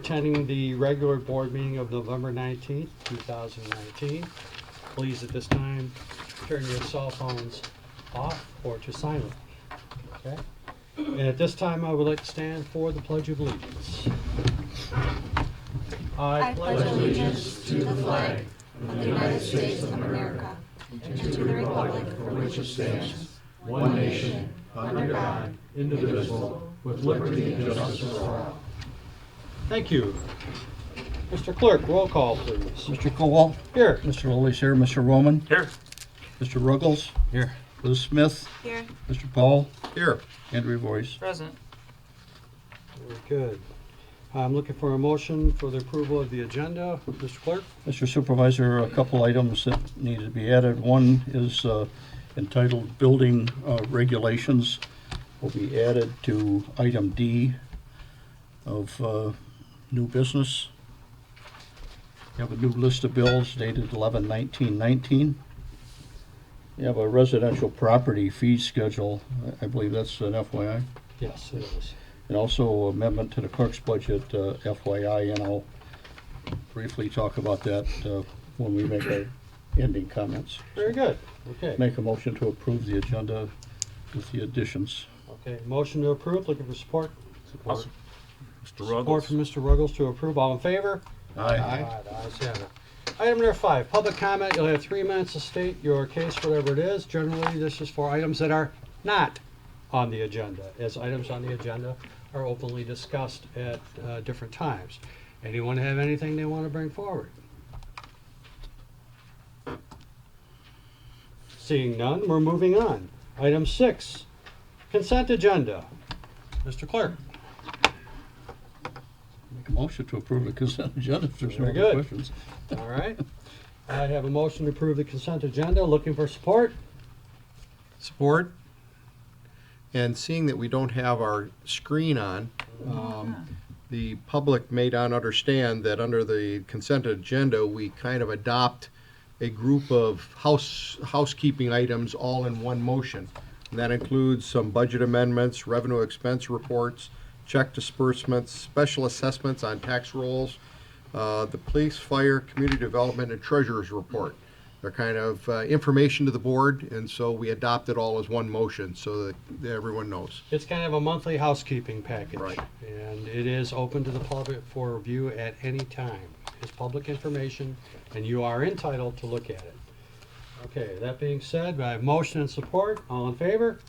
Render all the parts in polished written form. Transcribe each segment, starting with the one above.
attending the regular board meeting of November 19th, 2019. Please, at this time, turn your cell phones off or to silent. Okay? And at this time, I would like to stand for the Pledge of Allegiance. I pledge allegiance to the flag of the United States of America and to the republic for which it stands, one nation, under God, indivisible, with liberty and justice for all. Thank you. Mr. Clerk, roll call, please. Mr. Kowal? Here. Mr. Lilly's here. Mr. Roman? Here. Mr. Ruggles? Here. Liz Smith? Here. Mr. Paul? Here. Andrew Voice. Present. Very good. I'm looking for a motion for the approval of the agenda. Mr. Clerk? Mr. Supervisor, a couple items that need to be added. One is entitled Building Regulations. Will be added to item D of new business. You have a new list of bills dated 11/19/19. You have a residential property fee schedule. I believe that's an FYI. Yes, it is. And also amendment to the clerk's budget, FYI, and I'll briefly talk about that when we make our ending comments. Very good. Okay. Make a motion to approve the agenda with the additions. Okay, motion to approve. Looking for support. Support. Mr. Support Ruggles. from Mr. Ruggles to approve. All in favor? Aye. The ayes have it. Item number 5, public comment. You'll have 3 minutes to state your case, whatever it is. Generally, this is for items that are not on the agenda, as items on the agenda are openly discussed at different times. Anyone have anything they want to bring forward? Seeing none, we're moving on. Item 6, consent agenda. Mr. Clerk. Make a motion to approve the consent agenda if there's no Very other good. questions. All right. I have a motion to approve the consent agenda. Looking for support? Support. And seeing that we don't have our screen on, the public may not understand that under the consent agenda, we kind of adopt a group of housekeeping items all in one motion. And that includes some budget amendments, revenue expense reports, check disbursements, special assessments on tax rolls, the police, fire, community development, and treasurer's report. They're kind of information to the board, and so we adopt it all as one motion so that everyone knows. It's kind of a monthly housekeeping package. Right. And it is open to the public for review at any time. It's public information, and you are entitled to look at it. Okay, that being said, I have motion and support. All in favor?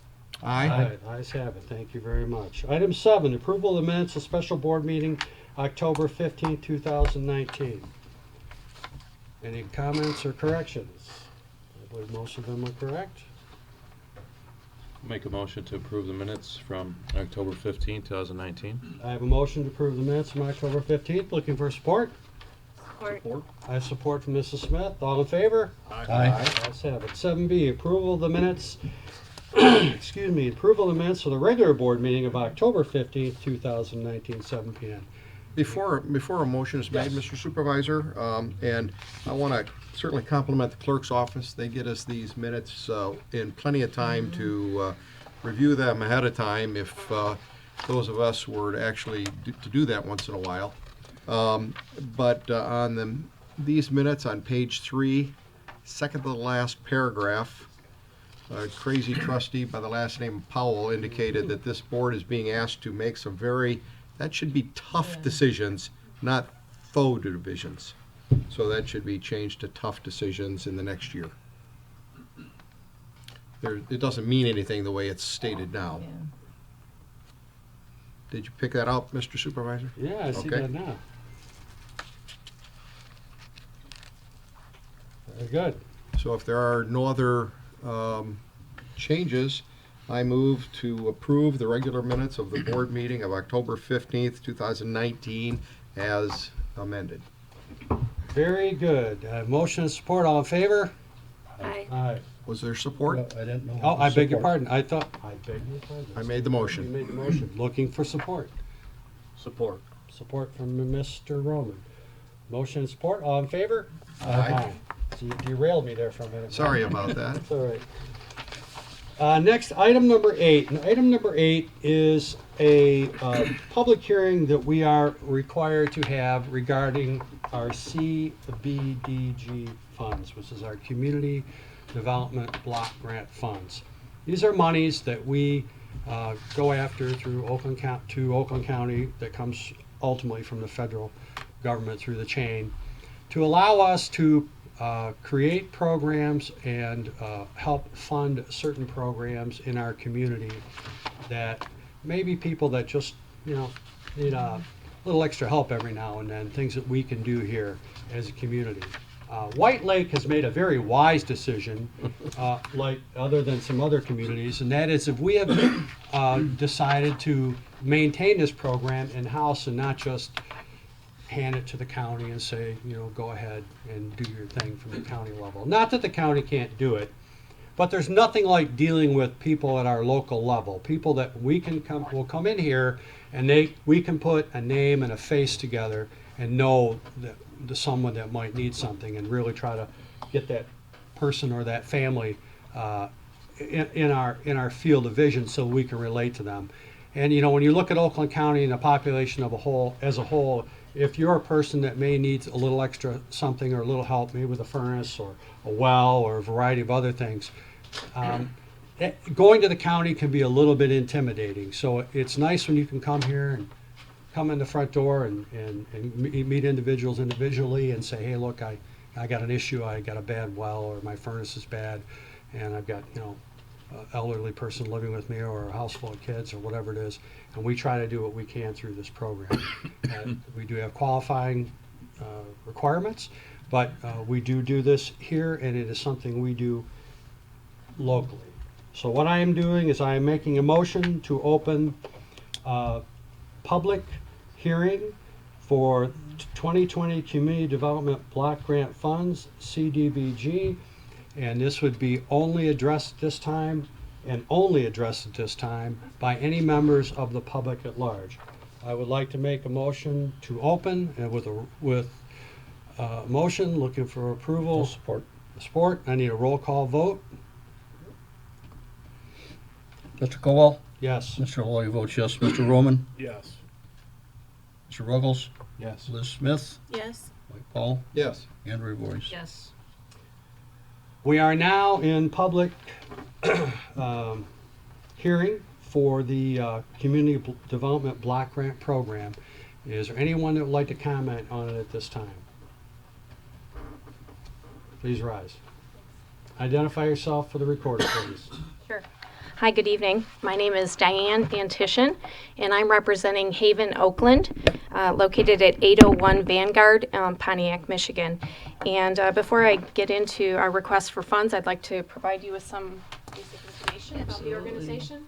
Aye. Ayes have it. Thank you very much. Item 7, approval of the minutes of special board meeting, October 15, 2019. Any comments or corrections? I believe most of them are correct. Make a motion to approve the minutes from October 15, 2019. I have a motion to approve the minutes from October 15th. Looking for support? Support. I have support from Mrs. Smith. All in favor? Aye. Ayes have it. 7B, approval of the minutes, excuse me, approval of the minutes of the regular board meeting of October 15th, 2019, 7 p.m. Before a motion is made, Yes. Mr. Supervisor, and I want to certainly compliment the clerk's office. They get us these minutes in plenty of time to review them ahead of time if those of us were to actually do that once in a while. But on these minutes on page 3, second to the last paragraph, a crazy trustee by the last name of Powell indicated that this board is being asked to make some that should be tough decisions, not faux divisions. So that should be changed to tough decisions in the next year. It doesn't mean anything the way it's stated now. Did you pick that out, Mr. Supervisor? Yeah, I see Okay. that now. Very good. So if there are no other changes, I move to approve the regular minutes of the board meeting of October 15th, 2019 as amended. Very good. Motion and support. All in favor? Aye. Aye. Was there support? Well, I didn't know. Oh, I beg your Support. pardon. I beg your pardon. I made the You motion. made the motion. Looking for support. Support. Support from Mr. Roman. Motion and support. All in favor? Aye. So you derailed me there for a minute. Sorry about that. That's all right. Next, item number 8. And item number 8 is a public hearing that we are required to have regarding our CBDG funds, which is our Community Development Block Grant Funds. These are monies that we go after through Oakland County that comes ultimately from the federal government through the chain to allow us to create programs and help fund certain programs in our community that maybe people that just, need a little extra help every now and then, things that we can do here as a community. White Lake has made a very wise decision, like other than some other communities, and that is if we have decided to maintain this program in-house and not just hand it to the county and say, go ahead and do your thing from the county level. Not that the county can't do it, but there's nothing like dealing with people at our local level, people that will come in here and we can put a name and a face together and know that someone that might need something and really try to get that person or that family in our field of vision so we can relate to them. And when you look at Oakland County and the population as a whole, if you're a person that may need a little extra something or a little help, maybe with a furnace or a well or a variety of other things, going to the county can be a little bit intimidating. So it's nice when you can come here and come in the front door and meet individuals individually and say, hey, look, I got an issue, I got a bad well, or my furnace is bad, and I've got, an elderly person living with me or a house full of kids or whatever it is, and we try to do what we can through this program. We do have qualifying requirements, but we do this here, and it is something we do locally. So what I am doing is I am making a motion to open public hearing for 2020 Community Development Block Grant Funds, CDBG, and this would be only addressed this time by any members of the public at large. I would like to make a motion to open and with a motion looking for approval. Support. I need a roll call vote. Mr. Kowal? Yes. Mr. Lawyer votes yes. Mr. Roman? Yes. Mr. Ruggles? Yes. Liz Smith? Yes. Mike Paul? Yes. Andrew Boyce? Yes. We are now in public hearing for the Community Development Block Grant Program. Is there anyone that would like to comment on it at this time? Please rise. Identify yourself for the recorder, please. Sure. Hi, good evening. My name is Diane Antishin, and I'm representing Haven, Oakland, located at 801 Vanguard, Pontiac, Michigan. And before I get into our request for funds, I'd like to provide you with some basic information about the organization.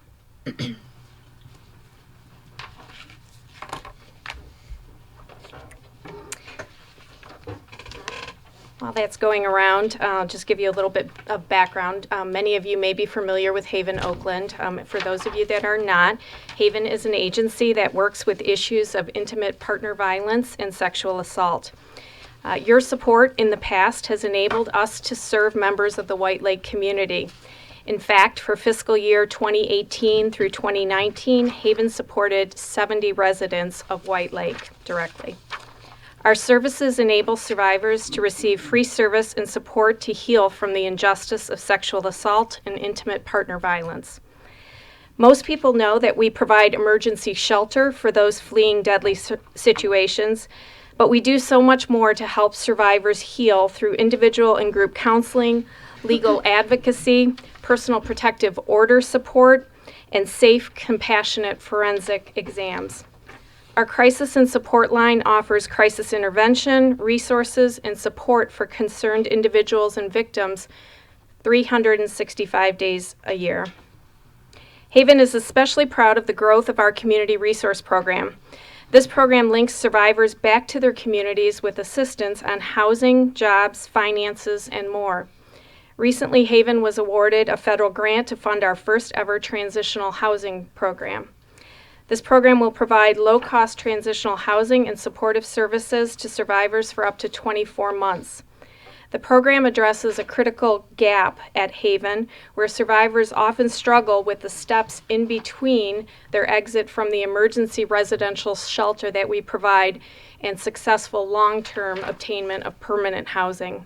While that's going around, I'll just give you a little bit of background. Many of you may be familiar with Haven, Oakland. For those of you that are not, Haven is an agency that works with issues of intimate partner violence and sexual assault. Your support in the past has enabled us to serve members of the White Lake community. In fact, for fiscal year 2018 through 2019, Haven supported 70 residents of White Lake directly. Our services enable survivors to receive free service and support to heal from the injustice of sexual assault and intimate partner violence. Most people know that we provide emergency shelter for those fleeing deadly situations, but we do so much more to help survivors heal through individual and group counseling, legal advocacy, personal protective order support, and safe, compassionate forensic exams. Our crisis and support line offers crisis intervention, resources, and support for concerned individuals and victims 365 days a year. Haven is especially proud of the growth of our community resource program. This program links survivors back to their communities with assistance on housing, jobs, finances, and more. Recently, Haven was awarded a federal grant to fund our first ever transitional housing program. This program will provide low-cost transitional housing and supportive services to survivors for up to 24 months. The program addresses a critical gap at Haven where survivors often struggle with the steps in between their exit from the emergency residential shelter that we provide and successful long-term obtainment of permanent housing.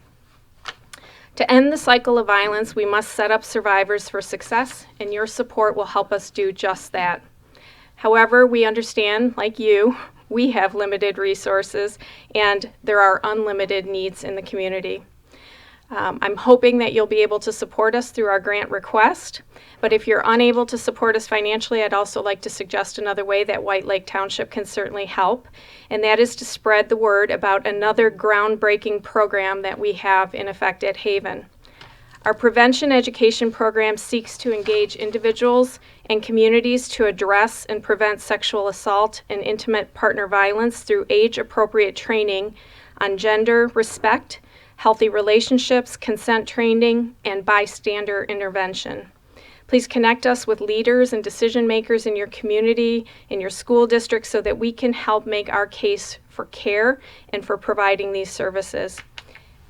To end the cycle of violence, we must set up survivors for success, and your support will help us do just that. However, we understand, like you, we have limited resources and there are unlimited needs in the community. I'm hoping that you'll be able to support us through our grant request, but if you're unable to support us financially, I'd also like to suggest another way that White Lake Township can certainly help, and that is to spread the word about another groundbreaking program that we have in effect at Haven. Our prevention education program seeks to engage individuals and communities to address and prevent sexual assault and intimate partner violence through age-appropriate training on gender respect, healthy relationships, consent training, and bystander intervention. Please connect us with leaders and decision makers in your community, in your school district, so that we can help make our case for care and for providing these services.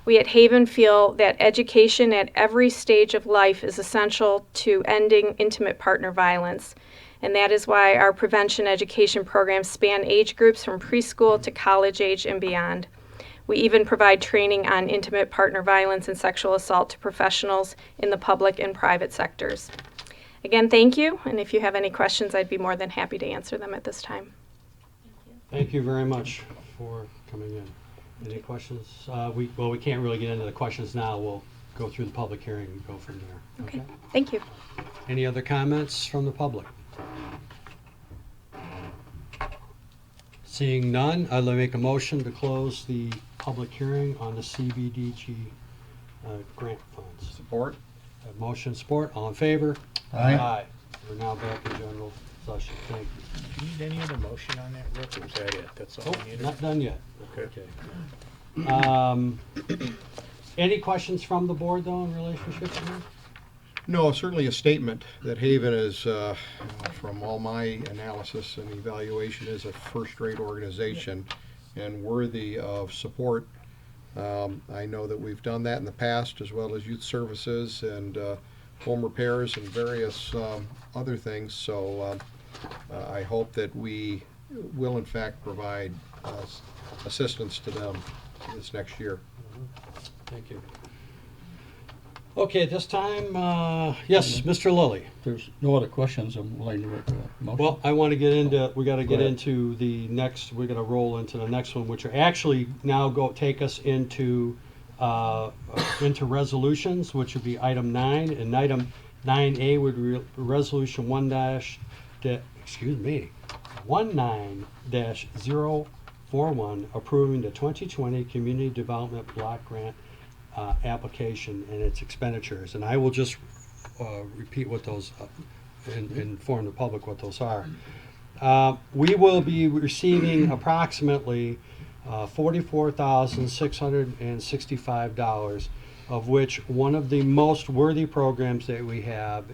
We at Haven feel that education at every stage of life is essential to ending intimate partner violence. And that is why our prevention education programs span age groups from preschool to college age and beyond. We even provide training on intimate partner violence and sexual assault to professionals in the public and private sectors. Again, thank you, and if you have any questions, I'd be more than happy to answer them at this time. Thank you very much for coming in. Any questions? We can't really get into the questions now. We'll go through the public hearing and go from there. Okay, thank you. Any other comments from the public? Seeing none, I'd like to make a motion to close the public hearing on the CBDG grant funds. Support? Have motion support, all in favor? Aye. We're now back in general session, thank you. Do you need any other motion on that, Rick, or is that it? That's all Nope, I needed? not done yet. Okay. Any questions from the board though in relationship to that? No, certainly a statement that Haven is, from all my analysis and evaluation, is a first-rate organization and worthy of support. I know that we've done that in the past, as well as youth services and home repairs and various other things. So I hope that we will in fact provide assistance to them this next year. Thank you. Okay, at this time, yes, Mr. Lilly. If there's no other questions, I'm willing to make a motion. Well, I want to get into, we got to get Go ahead. into the next, we're going to roll into the next one, which are actually now take us into resolutions, which would be item 9, and item 9A would be resolution 19-041 approving the 2020 Community Development Block Grant application and its expenditures. And I will just repeat what those, and inform the public what those are. We will be receiving approximately $44,665, of which one of the most worthy programs that we have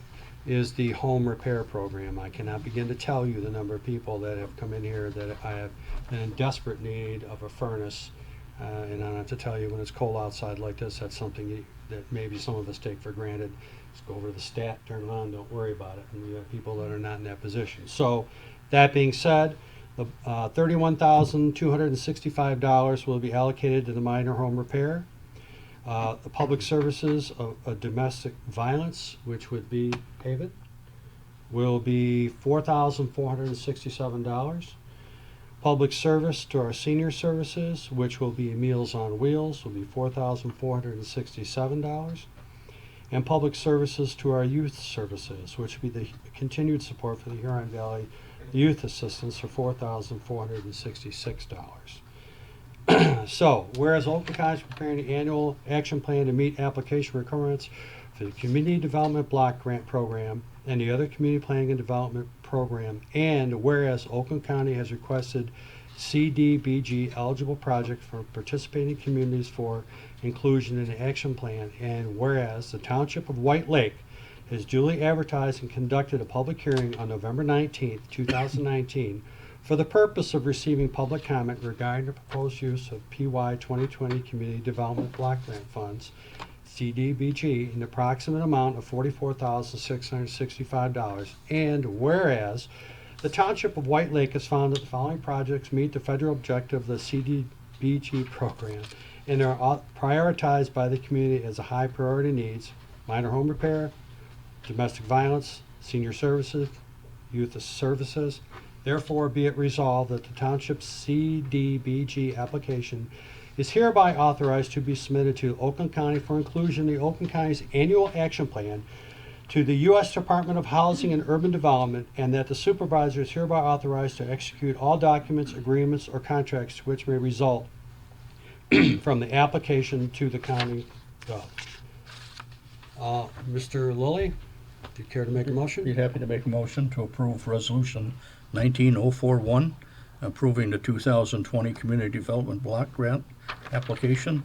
is the home repair program. I cannot begin to tell you the number of people that have come in here that I have been in desperate need of a furnace. And I don't have to tell you, when it's cold outside like this, that's something that maybe some of us take for granted. Just go over to the stat, turn it on, don't worry about it. And we have people that are not in that position. So that being said, the $31,265 will be allocated to the minor home repair. The public services of domestic violence, which would be Haven, will be $4,467. Public service to our senior services, which will be Meals on Wheels, will be $4,467. And public services to our youth services, which will be the continued support for the Huron Valley Youth Assistance for $4,466. So, whereas Oakland County is preparing the annual action plan to meet application requirements for the Community Development Block Grant Program and the other Community Planning and Development Program, and whereas Oakland County has requested CDBG eligible projects for participating communities for inclusion in the action plan, and whereas the Township of White Lake has duly advertised and conducted a public hearing on November 19th, 2019 for the purpose of receiving public comment regarding the proposed use of PY 2020 Community Development Block Grant Funds, CDBG, in the approximate amount of $44,665. And whereas the Township of White Lake has found that the following projects meet the federal objective of the CDBG program and are prioritized by the community as a high priority needs: minor home repair, domestic violence, senior services, youth services. Therefore, be it resolved that the Township's CDBG application is hereby authorized to be submitted to Oakland County for inclusion in the Oakland County's annual action plan to the U.S. Department of Housing and Urban Development, and that the supervisor is hereby authorized to execute all documents, agreements, or contracts which may result from the application to the county gov. Mr. Lilly, do you care to make a motion? Be happy to make a motion to approve Resolution 19041, approving the 2020 Community Development Block Grant application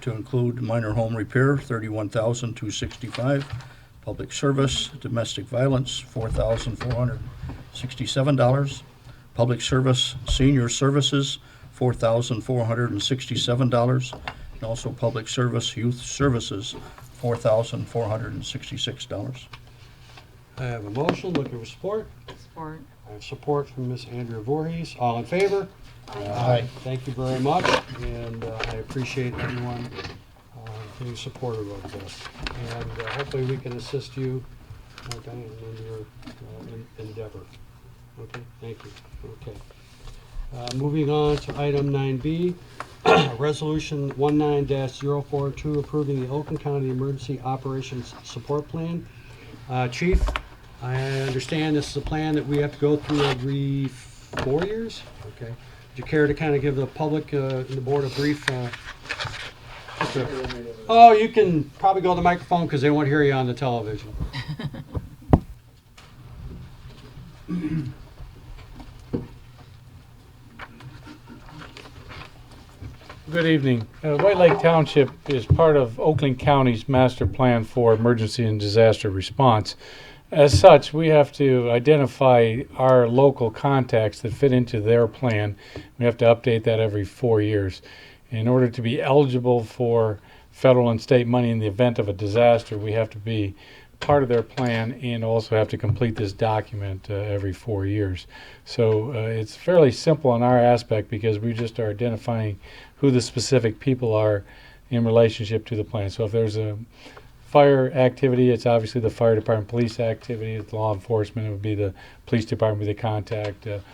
to include minor home repair, $31,265, public service, domestic violence, $4,467, public service, senior services, $4,467, and also public service, youth services, $4,466. I have a motion, looking for support. Support. I have support from Ms. Andrea Voorhees. All in favor? Aye. Thank you very much, and I appreciate everyone being supportive of this. And hopefully we can assist you, Diane, in your endeavor. Okay, thank you. Okay. Moving on to item 9B, Resolution 19-042, approving the Oakland County Emergency Operations Support Plan. Chief, I understand this is a plan that we have to go through every 4 years? Okay. Would you care to kind of give the public and the board a brief? Oh, you can probably go to the microphone because they won't hear you on the television. Good evening. White Lake Township is part of Oakland County's master plan for emergency and disaster response. As such, we have to identify our local contacts that fit into their plan. We have to update that every 4 years. In order to be eligible for federal and state money in the event of a disaster, we have to be part of their plan and also have to complete this document every 4 years. So it's fairly simple on our aspect because we just are identifying who the specific people are in relationship to the plan. So if there's a fire activity, it's obviously the fire department. Police activity, it's law enforcement, it would be the police department with the contact, and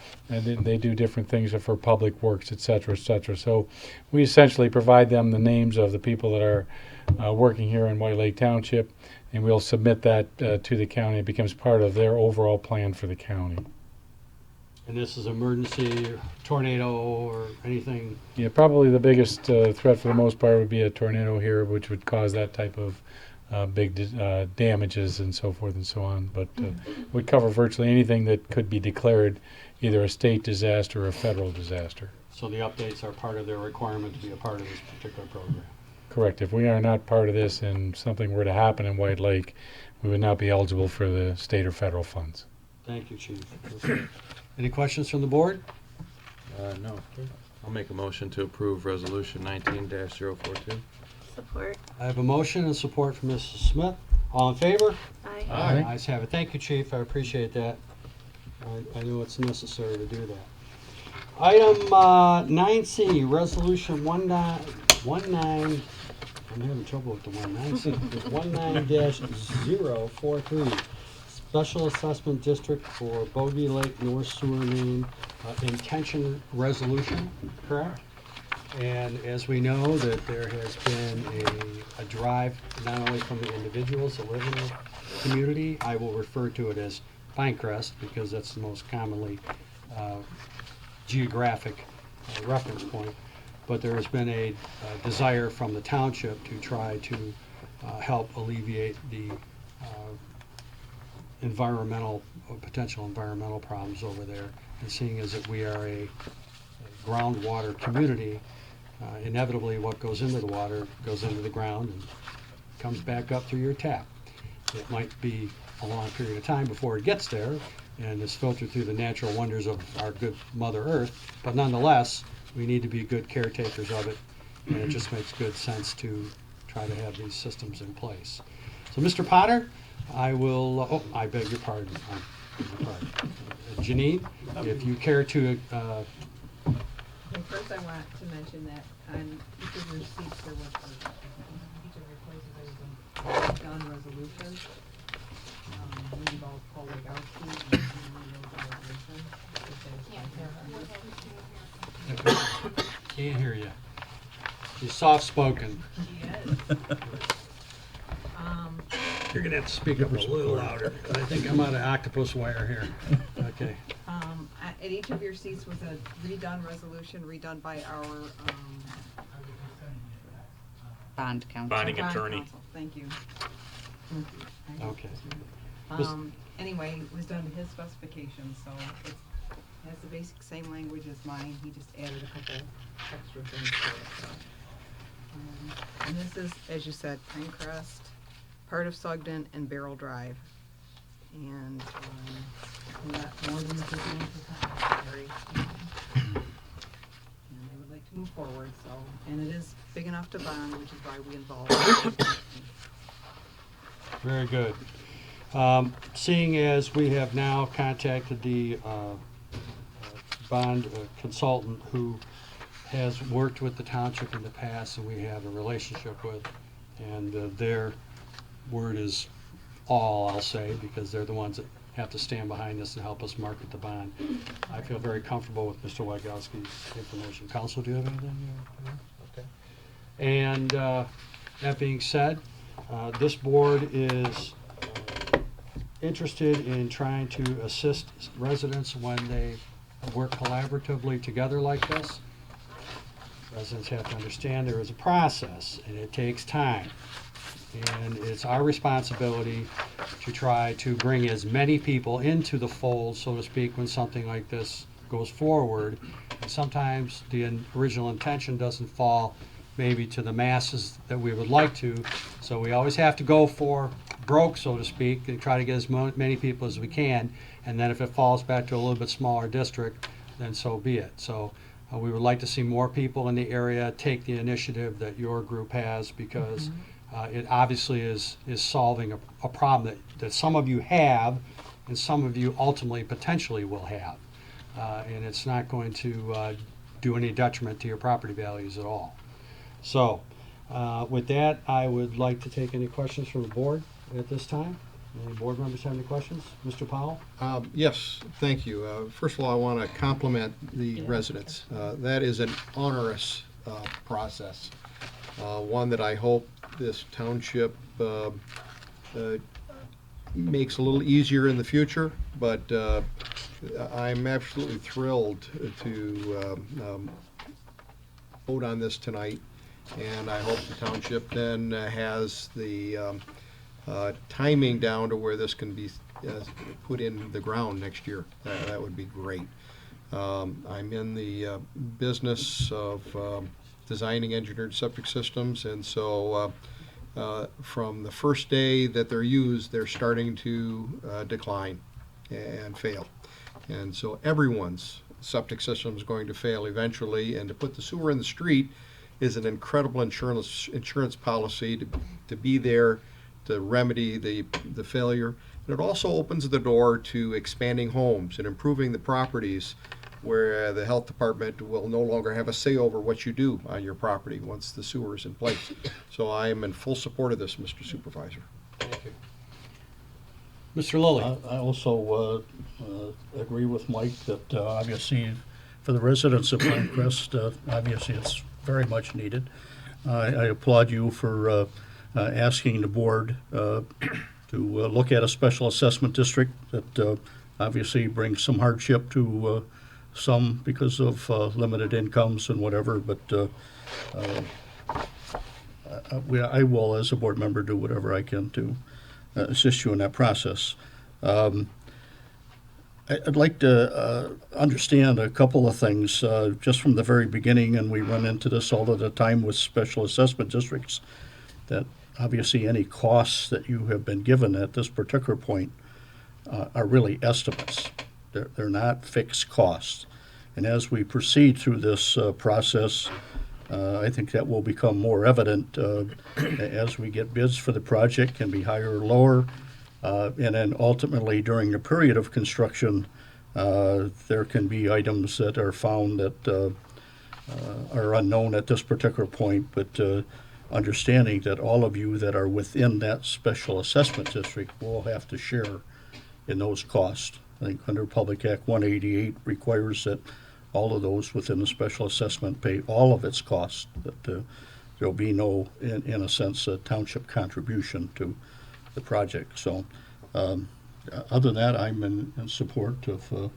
they do different things for public works, et cetera, et cetera. So we essentially provide them the names of the people that are working here in White Lake Township, and we'll submit that to the county. It becomes part of their overall plan for the county. And this is emergency, tornado, or anything? Yeah, probably the biggest threat for the most part would be a tornado here, which would cause that type of big damages and so forth and so on. But would cover virtually anything that could be declared either a state disaster or a federal disaster. So the updates are part of their requirement to be a part of this particular program? Correct. If we are not part of this and something were to happen in White Lake, we would not be eligible for the state or federal funds. Thank you, Chief. Any questions from the board? No. I'll make a motion to approve Resolution 19-042. Support. I have a motion and support from Mrs. Smith. All in favor? Aye. Aye. Ayes have it. Thank you, Chief. I appreciate that. I know it's necessary to do that. Item 9C, Resolution 19, I'm having trouble with the 19C. 19-043, Special Assessment District for Bogey Lake North Sewer Main Intention Resolution, correct? And as we know, that there has been a drive not only from the individuals that live in the community, I will refer to it as Pinecrest because that's the most commonly geographic reference point. But there has been a desire from the township to try to help alleviate the potential environmental problems over there. And seeing as that we are a groundwater community, inevitably what goes into the water goes into the ground and comes back up through your tap. It might be a long period of time before it gets there, and is filtered through the natural wonders of our good Mother Earth. But nonetheless, we need to be good caretakers of it, and it just makes good sense to try to have these systems in place. So, Mr. Potter, I will, I beg your pardon. Janine, if you care to, Okay, first I want to mention that on each of your seats, there was, each of your places, there was a done resolution. We involved Paul Legowski and he wrote the resolution. can't hear you. You're soft-spoken. He is. You're gonna have to speak up a little louder. I think I'm on an octopus wire here. Okay. At each of your seats was a redone resolution, redone by our, Bond counsel. Bonding bond attorney. counsel. Thank you. Okay. Anyway, it was done to his specifications, so it has the basic same language as mine, he just added a couple extra things to it, so. And this is, as you said, Pinecrest, part of Sugden and Barrel Drive. And, we got more than 50 necessary. And they would like to move forward, so, and it is big enough to bond, which is why we involved. Very good. Seeing as we have now contacted the bond consultant who has worked with the township in the past and we have a relationship with, and their word is all, I'll say, because they're the ones that have to stand behind us and help us market the bond. I feel very comfortable with Mr. Wygowski's information. Counsel, do you have anything? Okay. And that being said, this board is interested in trying to assist residents when they work collaboratively together like this. Residents have to understand there is a process and it takes time. And it's our responsibility to try to bring as many people into the fold, so to speak, when something like this goes forward. And sometimes the original intention doesn't fall maybe to the masses that we would like to. So we always have to go for broke, so to speak, and try to get as many people as we can. And then if it falls back to a little bit smaller district, then so be it. So we would like to see more people in the area take the initiative that your group has, because it obviously is solving a problem that some of you have and some of you ultimately potentially will have. And it's not going to do any detriment to your property values at all. So with that, I would like to take any questions from the board at this time. Any board members have any questions? Mr. Powell? Yes, thank you. First of all, I want to compliment the residents. That is an onerous process, one that I hope this township makes a little easier in the future, but I'm absolutely thrilled to vote on this tonight, and I hope the township then has the timing down to where this can be put in the ground next year. That would be great. I'm in the business of designing engineered septic systems, and so from the first day that they're used, they're starting to decline and fail. And so everyone's septic system is going to fail eventually, and to put the sewer in the street is an incredible insurance policy to be there to remedy the failure. And it also opens the door to expanding homes and improving the properties where the health department will no longer have a say over what you do on your property once the sewer is in place. So I am in full support of this, Mr. Supervisor. Thank you. Mr. Lilly? I also agree with Mike that obviously for the residents of Pinecrest, obviously it's very much needed. I applaud you for asking the board to look at a special assessment district that obviously brings some hardship to some because of limited incomes and whatever, but I will, as a board member, do whatever I can to assist you in that process. I'd like to understand a couple of things just from the very beginning, and we run into this all of the time with special assessment districts, that obviously any costs that you have been given at this particular point are really estimates. They're not fixed costs. And as we proceed through this process, I think that will become more evident as we get bids for the project, can be higher or lower. And then ultimately, during the period of construction, there can be items that are found that are unknown at this particular point, but understanding that all of you that are within that special assessment district will have to share in those costs. I think under Public Act 188 requires that all of those within the special assessment pay all of its costs, that there'll be no, in a sense, a township contribution to the project. So other than that, I'm in support of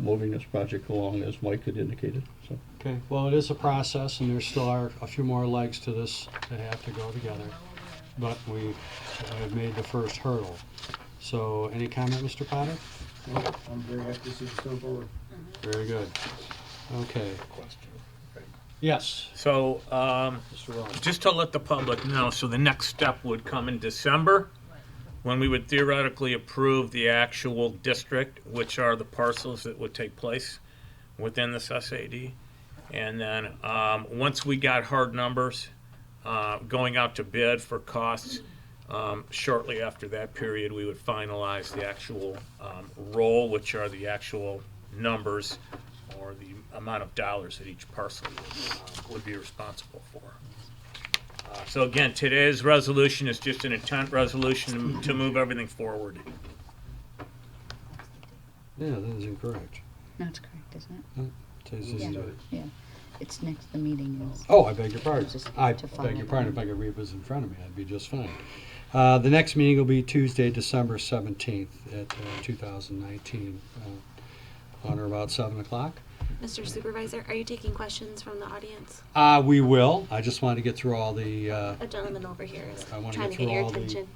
moving this project along, as Mike had indicated. So. Okay, well, it is a process, and there still are a few more legs to this that have to go together, but we have made the first hurdle. So, any comment, Mr. Potter? I'm very happy to see this go forward. Very good. Okay. Yes, So, Mr. Rowan. just to let the public know, so the next step would come in December, when we would theoretically approve the actual district, which are the parcels that would take place within this SAD. And then, once we got hard numbers, going out to bid for costs, shortly after that period, we would finalize the actual roll, which are the actual numbers or the amount of dollars that each parcel would be responsible for. So again, today's resolution is just an intent resolution to move everything forward. Yeah, that is incorrect. No, it's correct, isn't it? Says this is Yeah. a- Yeah. It's next, the meeting is. Oh, I beg your pardon. Just I to beg follow your it. pardon. If I could read this in front of me, I'd be just fine. The next meeting will be Tuesday, December 17th at 2019, on or about 7 o'clock. Mr. Supervisor, are you taking questions from the audience? We will. I just wanted to get through all the A gentleman over here is I wanna trying get to get through your all the- attention.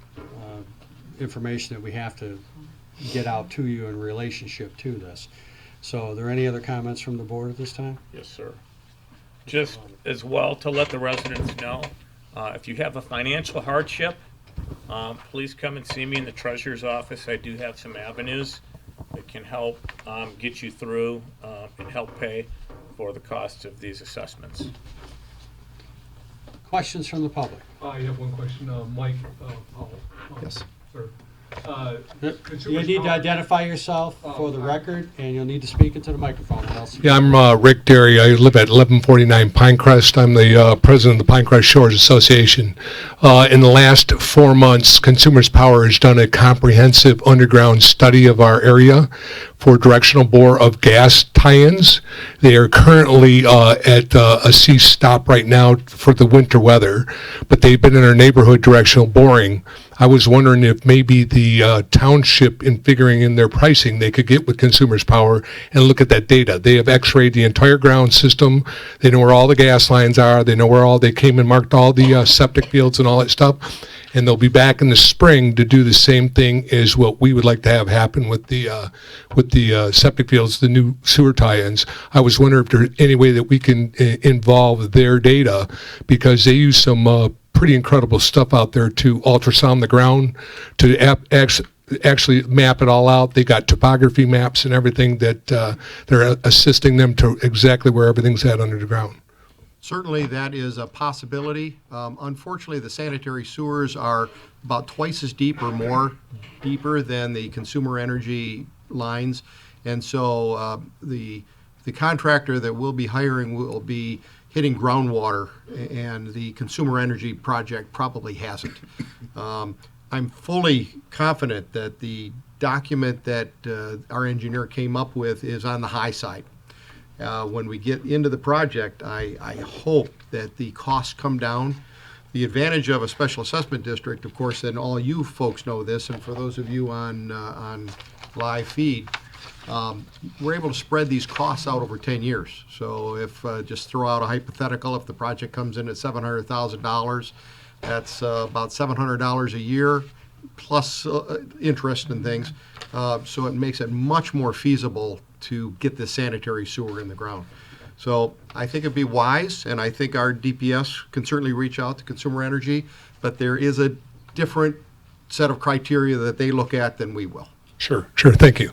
information that we have to get out to you in relationship to this. So are there any other comments from the board at this time? Yes, sir. Just as well to let the residents know, if you have a financial hardship, please come and see me in the treasurer's office. I do have some avenues that can help get you through and help pay for the cost of these assessments. Questions from the public? I have one question, Mike, Powell. Yes. Sir. You Consumers need to Power- identify yourself for the record, and you'll need to speak into the microphone. Or else Yeah, I'm Rick Derry. I live at 1149 Pinecrest. I'm the president of the Pinecrest Shores Association. In the last 4 months, Consumers Power has done a comprehensive underground study of our area for directional bore of gas tie-ins. They are currently at a cease stop right now for the winter weather, but they've been in our neighborhood directional boring. I was wondering if maybe the township, in figuring in their pricing, they could get with Consumers Power and look at that data. They have x-rayed the entire ground system. They know where all the gas lines are. They know where they came and marked all the septic fields and all that stuff. And they'll be back in the spring to do the same thing as what we would like to have happen with the septic fields, the new sewer tie-ins. I was wondering if there's any way that we can involve their data, because they use some pretty incredible stuff out there to ultrasound the ground, to actually map it all out. They got topography maps and everything that they're assisting them to exactly where everything's at under the ground. Certainly, that is a possibility. Unfortunately, the sanitary sewers are about twice as deep or more deeper than the consumer energy lines. And so the contractor that we'll be hiring will be hitting groundwater, and the consumer energy project probably hasn't. I'm fully confident that the document that our engineer came up with is on the high side. When we get into the project, I hope that the costs come down. The advantage of a special assessment district, of course, and all you folks know this, and for those of you on live feed, we're able to spread these costs out over 10 years. So if, just throw out a hypothetical, if the project comes in at $700,000, that's about $700 a year plus interest and things. So it makes it much more feasible to get the sanitary sewer in the ground. So I think it'd be wise, and I think our DPS can certainly reach out to Consumer Energy, but there is a different set of criteria that they look at than we will. Sure, thank you.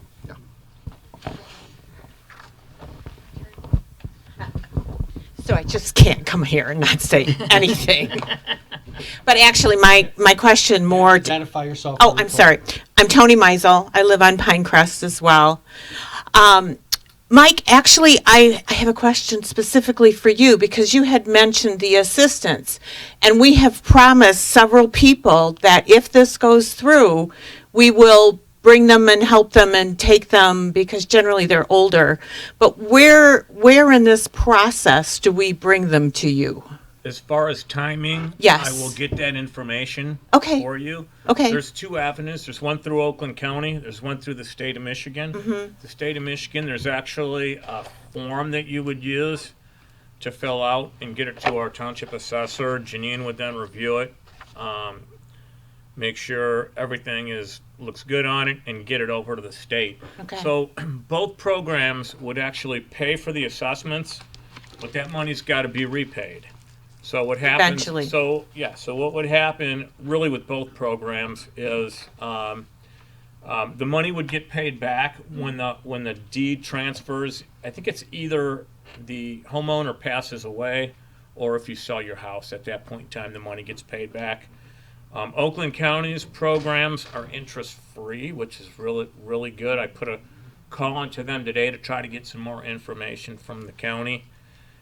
So I just can't come here and not say anything. But actually, my question more. Identify yourself. Oh, I'm sorry. I'm Tony Meisel. I live on Pinecrest as well. Mike, actually, I have a question specifically for you because you had mentioned the assistants. And we have promised several people that if this goes through, we will bring them and help them and take them because generally they're older. But where in this process do we bring them to you? As far as timing, Yes. I will get that information Okay. for you. Okay. There's two avenues. There's one through Oakland County. There's one through the state of Michigan. Mm-hmm. The state of Michigan, there's actually a form that you would use to fill out and get it to our township assessor. Janine would then review it, make sure everything looks good on it, and get it over to the state. Okay. So both programs would actually pay for the assessments, but that money's got to be repaid. So what happens? Eventually. So what would happen really with both programs is the money would get paid back when the deed transfers. I think it's either the homeowner passes away, or if you sell your house at that point in time, the money gets paid back. Oakland County's programs are interest-free, which is really good. I put a call into them today to try to get some more information from the county.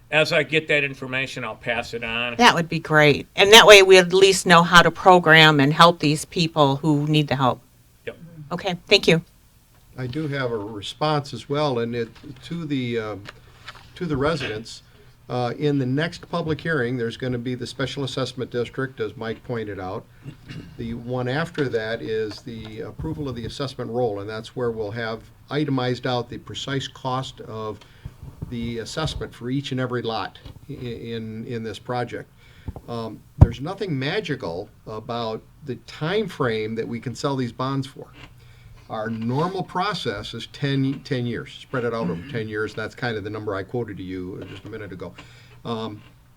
As I get that information, I'll pass it on. That would be great. And that way we at least know how to program and help these people who need the help. Yep. Okay, thank you. I do have a response as well, and to the residents. In the next public hearing, there's going to be the special assessment district, as Mike pointed out. The one after that is the approval of the assessment roll, and that's where we'll have itemized out the precise cost of the assessment for each and every lot in this project. There's nothing magical about the time frame that we can sell these bonds for. Our normal process is 10 years, spread it out over 10 years. That's kind of the number I quoted to you just a minute ago.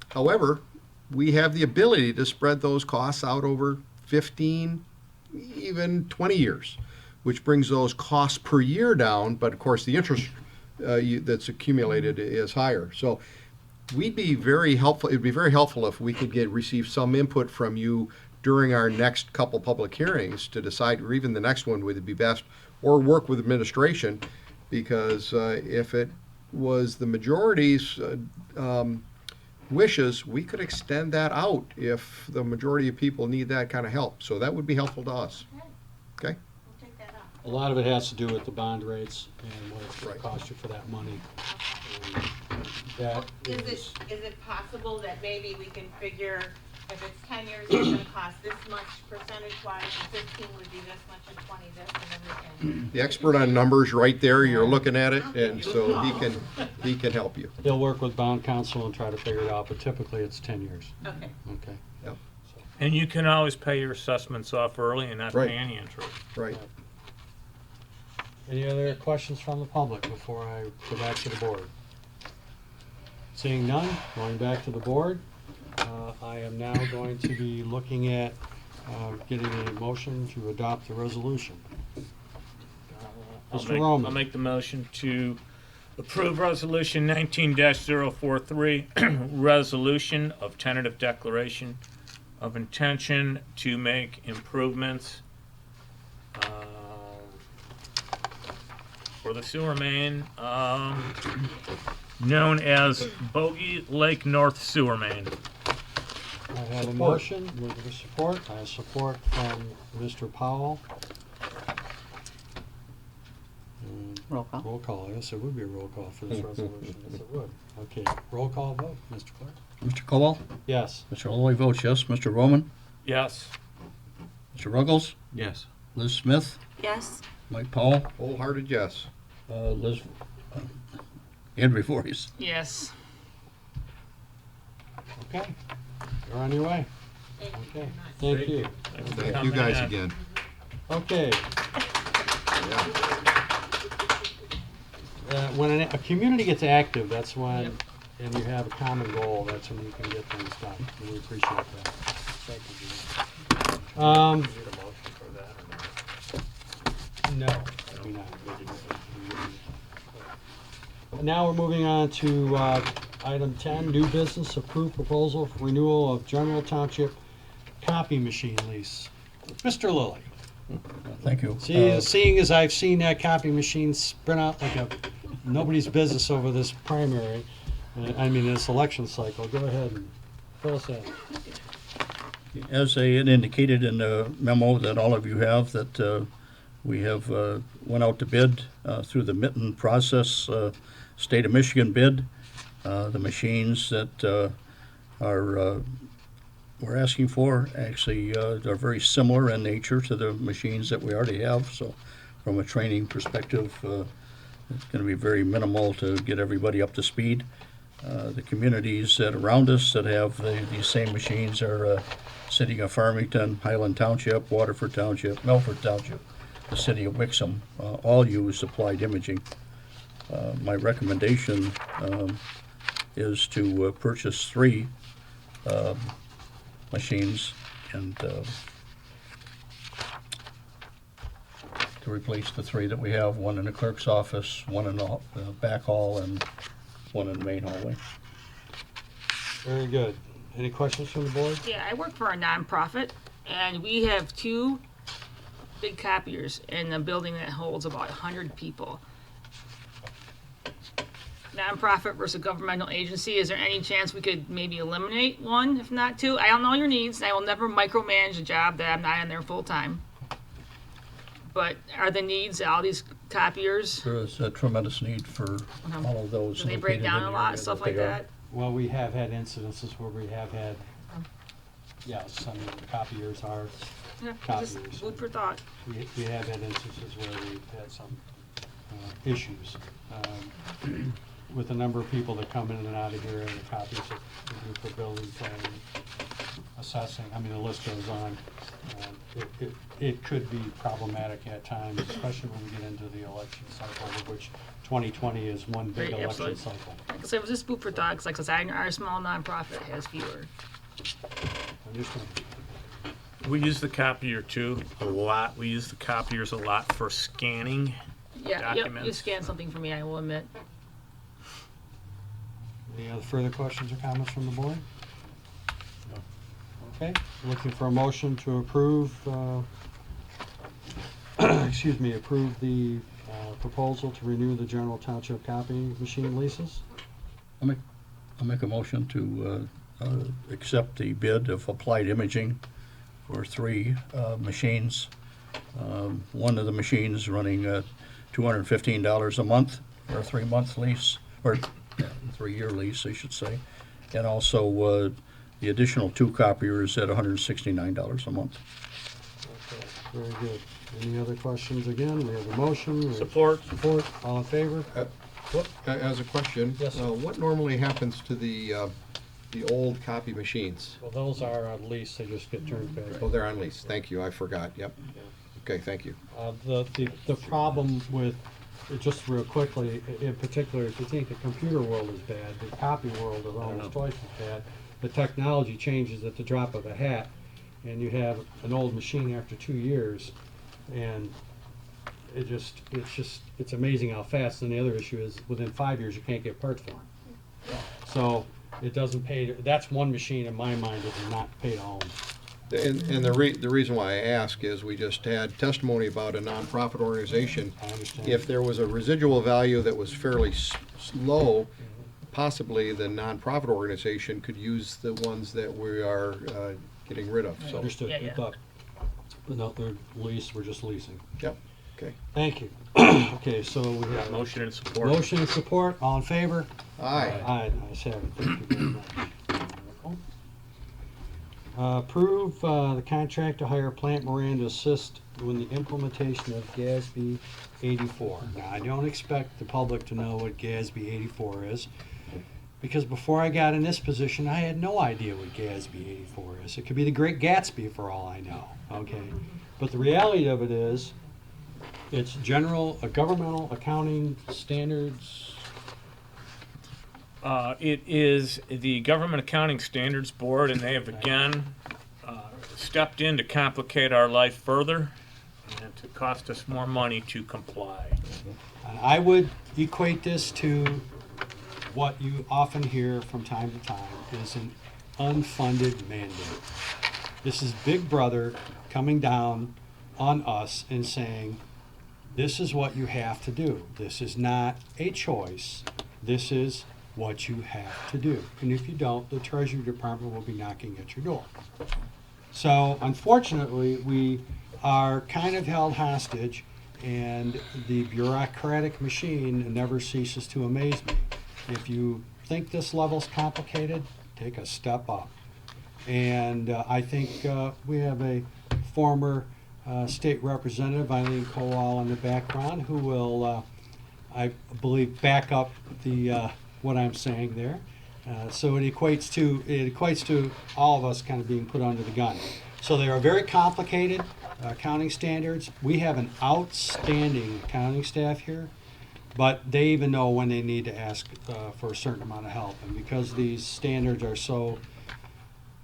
However, we have the ability to spread those costs out over 15, even 20 years, which brings those costs per year down, but of course the interest that's accumulated is higher. So we'd be very helpful. It'd be very helpful if we could receive some input from you during our next couple public hearings to decide, or even the next one would be best, or work with administration, because if it was the majority's wishes, we could extend that out if the majority of people need that kind of help. So that would be helpful to us. Okay? A lot of it has to do with the bond rates and what it's going to cost you for that money. And that Is it possible that maybe we can figure if it's 10 years, it's going to cost this much percentage-wise, and 15 would be this much, and 20 this, and then we can... The expert on numbers right there, you're looking at it, and so he can help you. He'll work with bond counsel and try to figure it out, but typically it's 10 years. Okay. Okay. Yep. And you can always pay your assessments off early and not Right. pay any interest. Right. Any other questions from the public before I go back to the board? Seeing none, going back to the board, I am now going to be looking at getting a motion to adopt the resolution. Mr. Roman. I'll make the motion to approve resolution 19-043, resolution of tentative declaration of intention to make improvements for the sewer main, known as Bogey Lake North Sewer Main. I have a motion with support. I have support from Mr. Powell. Roll call. Roll call. Yes, it would be a roll call for this resolution. Yes, it would. Okay, roll call vote, Mr. Clerk. Mr. Cowell? Yes. Mr. Lowey votes yes. Mr. Roman? Yes. Mr. Ruggles? Yes. Liz Smith? Yes. Mike Powell? Wholehearted yes. Liz, Andrew Voorhees. Yes. Okay, you're on your way. Okay, thank you. Thank you guys again. Okay, Yeah. when a community gets active, that's when, and you have a common goal, that's when you can get things done. And we appreciate that. Thank you, Gene. No. Now we're moving on to item 10, new business, approved proposal for renewal of General Township copy machine lease. Mr. Lilly, Thank you. seeing as I've seen that copy machine sprint out like a nobody's business over this primary, this election cycle, go ahead and fill us in. As I had indicated in the memo that all of you have, that we have went out to bid through the mitten process, state of Michigan bid. The machines that we're asking for actually are very similar in nature to the machines that we already have. So from a training perspective, it's going to be very minimal to get everybody up to speed. The communities that around us that have these same machines are City of Farmington, Highland Township, Waterford Township, Milford Township, the City of Wixom, all use applied imaging. My recommendation is to purchase 3 machines and to replace the 3 that we have, 1 in the clerk's office, 1 in the back hall, and 1 in the main hallway. Very good. Any questions from the board? Yeah, I work for a nonprofit, and we have 2 big copiers in a building that holds about 100 people. Nonprofit versus governmental agency, is there any chance we could maybe eliminate 1, if not 2? I don't know your needs, and I will never micromanage a job that I'm not in there full time. But are the needs, all these copiers, There is a tremendous need for all of those. do they break located down in a the lot, area stuff that like they are. that? Well, we have had incidences where we have had, yes, I mean, copiers are Yeah, copiers. just food for thought. We have had instances where we've had some issues with the number of people that come in and out of here and the copies that we do for building planning, assessing, the list goes on. It could be problematic at times, especially when we get into the election cycle, of which 2020 is one big Right, election absolutely. cycle. Because it was just food for thought, 'cause like I said, our small nonprofit has fewer. Understand? We use the copier too a lot. We use the copiers a lot for scanning. Yeah, yep, you Documents. scanned something for me, I will admit. Any other further questions or comments from the board? Okay, looking for a motion to approve, approve the proposal to renew the General Township copy machine leases. I'll make a motion to accept the bid of Applied Imaging for 3 machines. One of the machines running $215 a month for a 3-month lease, or 3-year lease, I should say. And also the additional 2 copiers at $169 a month. Okay, very good. Any other questions again? We have a motion. Support. Support, all in favor? As a question, Yes, sir. what normally happens to the old copy machines? Well, those are on lease, they just get turned back. Oh, they're on lease. Thank you, I forgot. Yep. Okay, thank you. The problem with, just real quickly, in particular, if you think the computer world is bad, the copy world is almost twice as bad. The technology changes at the drop of a hat, and you have an old machine after 2 years, and it's amazing how fast. And the other issue is, within 5 years, you can't get parts for them. So it doesn't pay. That's one machine in my mind that does not pay to own. And the reason why I ask is we just had testimony about a nonprofit organization. I understand. If there was a residual value that was fairly low, possibly the nonprofit organization could use the ones that we are getting rid of. So, Understood. Yeah, We yeah. thought, no, they're leased, we're just leasing. yep, okay. Thank you. Okay, so we have Motion and support. motion and support, all in favor? Aye. Aye, ayes have it, thank you very much. Approve the contract to hire Plant Moran to assist in the implementation of GASB 84. Now, I don't expect the public to know what GASB 84 is, because before I got in this position, I had no idea what GASB 84 is. It could be the Great Gatsby for all I know, okay? But the reality of it is, it's general, governmental accounting standards. It is the Government Accounting Standards Board, and they have again stepped in to complicate our life further. and to cost us more money to comply. And I would equate this to what you often hear from time to time is an unfunded mandate. This is Big Brother coming down on us and saying, this is what you have to do. This is not a choice. This is what you have to do. And if you don't, the Treasury Department will be knocking at your door. So unfortunately, we are kind of held hostage, and the bureaucratic machine never ceases to amaze me. If you think this level's complicated, take a step up. And I think we have a former state representative, Eileen Kowal, in the background, who will, I believe, back up the what I'm saying there. So it equates to all of us kind of being put under the gun. So they are very complicated accounting standards. We have an outstanding accounting staff here, but they even know when they need to ask for a certain amount of help. And because these standards are so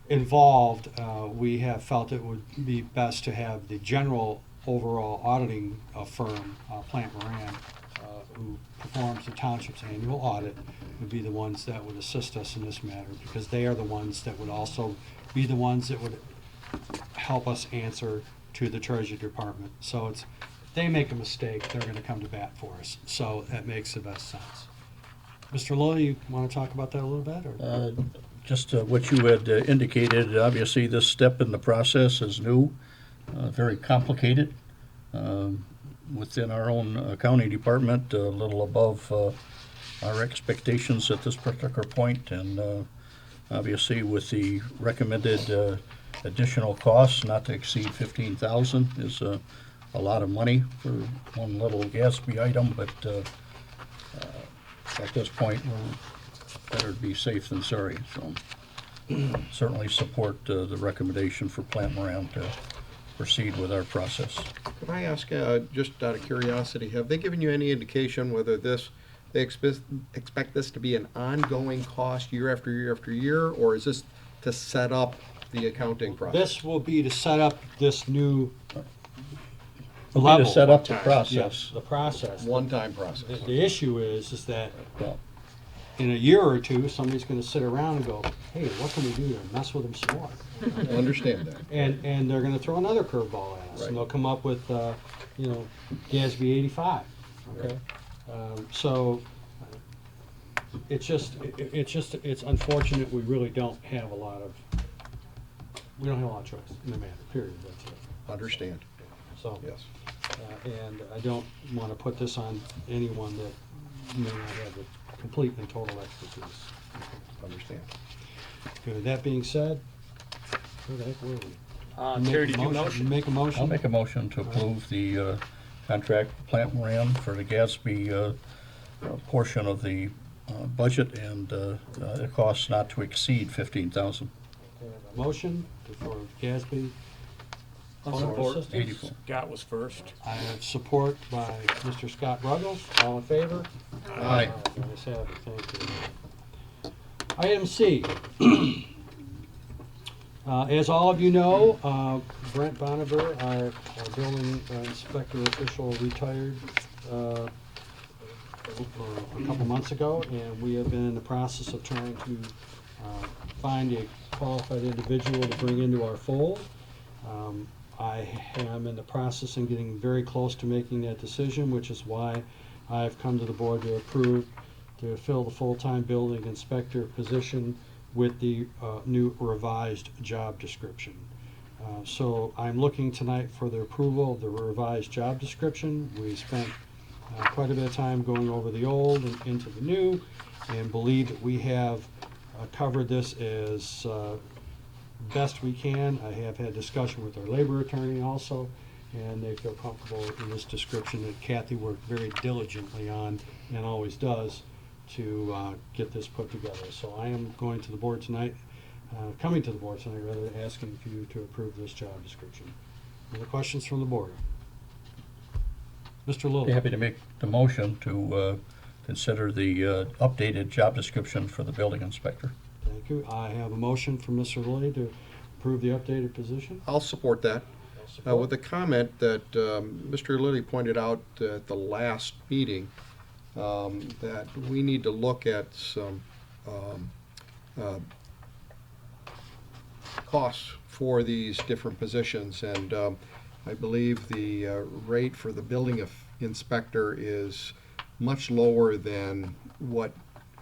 involved, we have felt it would be best to have the general overall auditing firm, Plant Moran, who performs the township's annual audit, would be the ones that would assist us in this matter, because they are the ones that would also be the ones that would help us answer to the Treasury Department. So it's, if they make a mistake, they're going to come to bat for us. So that makes the best sense. Mr. Lilly, you want to talk about that a little bit? Or? Just what you had indicated, obviously this step in the process is new, very complicated. Within our own accounting department, a little above our expectations at this particular point, and obviously with the recommended additional costs not to exceed $15,000 is a lot of money for one little Gatsby item, but at this point we're better to be safe than sorry. So certainly support the recommendation for Plant Moran to proceed with our process. Could I ask, just out of curiosity, have they given you any indication whether they expect this to be an ongoing cost year after year after year, or is this to set up the accounting process? This will be to set up this new We'll level. to set up the Yes, process. the process. One-time process. The issue is that Well, in a year or two, somebody's going to sit around and go, hey, what can we do to mess with them some more? I understand that. And they're going to throw another curveball at us, Right. and they'll come up with, GASB 85. Okay, so it's unfortunate. We really don't have a lot of choice in the matter. Period. That's it. Understand. So Yes. and I don't want to put this on anyone that may not have the complete and total expertise. Understand. Okay, with that being said, where the heck were we? Terry, did you motion? Make a motion? I'll make a motion to approve the contract with Plant Moran for the Gatsby portion of the budget, and it costs not to exceed $15,000. Okay, I have a motion for Gatsby. Support. Assistance. 84. Scott was first. I have support by Mr. Scott Ruggles. All in favor? Aye. Ayes have it, thank you. Item C. As all of you know, Brent Boniver, our building inspector official, retired a couple months ago, and we have been in the process of trying to find a qualified individual to bring into our fold. I am in the process and getting very close to making that decision, which is why I've come to the board to approve to fill the full-time building inspector position with the new revised job description. So I'm looking tonight for the approval of the revised job description. We spent quite a bit of time going over the old and into the new, and believe that we have covered this as best we can. I have had discussion with our labor attorney also, and they feel comfortable in this description that Kathy worked very diligently on, and always does, to get this put together. So I am going to the board tonight, coming to the board tonight, rather, asking for you to approve this job description. Any questions from the board? Mr. Little. Be happy to make the motion to consider the updated job description for the building inspector. Thank you. I have a motion from Mr. Lilly to approve the updated position. I'll support that. with the comment that Mr. Liddy pointed out at the last meeting, that we need to look at some costs for these different positions. And I believe the rate for the building inspector is much lower than what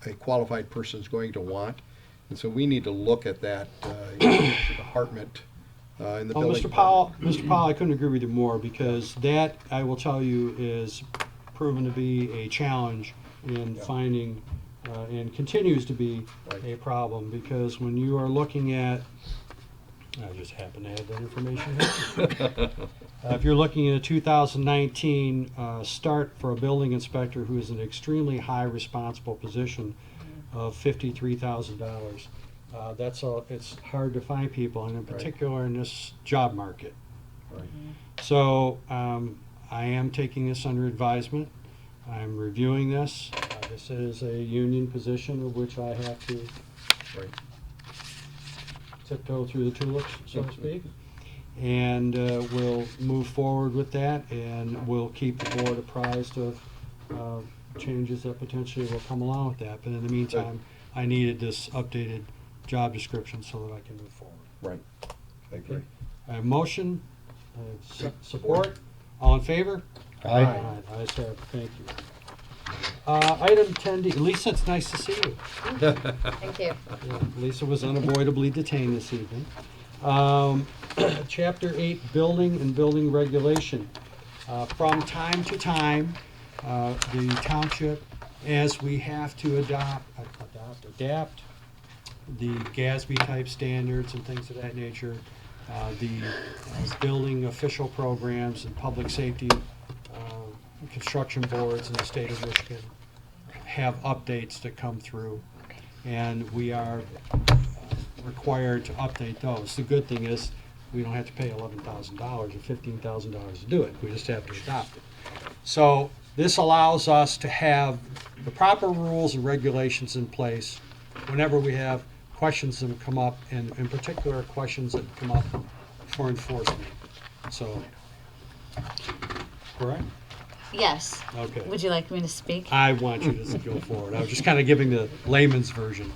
a qualified person is going to want. And so we need to look at that department in the Oh, building. Mr. Powell, I couldn't agree with you more, because that, I will tell you, is proven to be a challenge in finding, and continues to be a problem, because when you are looking at, I just happen to have that information here. If you're looking at a 2019 start for a building inspector who is an extremely high responsible position of $53,000, it's hard to find people, and in particular in this job market. Right. So I am taking this under advisement. I'm reviewing this. This is a union position of which I have to Right. tiptoe through the tulips, so to speak. And we'll move forward with that, and we'll keep the board apprised of changes that potentially will come along with that. But in the meantime, I needed this updated job description so that I can move forward. Right. I agree. I have motion, support, all in favor? Aye. Ayes have it. Thank you. Item 10D, Lisa, it's nice to see you. Thank you. Yeah, Lisa was unavoidably detained this evening. Chapter 8, Building and Building Regulation. From time to time, the township, as we have to adapt the GASB type standards and things of that nature, the building official programs and public safety construction boards in the state of Michigan have updates that come through, and we are required to update those. The good thing is we don't have to pay $11,000 or $15,000 to do it. We just have to adopt it. So this allows us to have the proper rules and regulations in place whenever we have questions that come up, and in particular questions that come up for enforcement. So, correct? Yes. Okay. Would you like me to speak? I want you to go forward. I was just kind of giving the layman's version.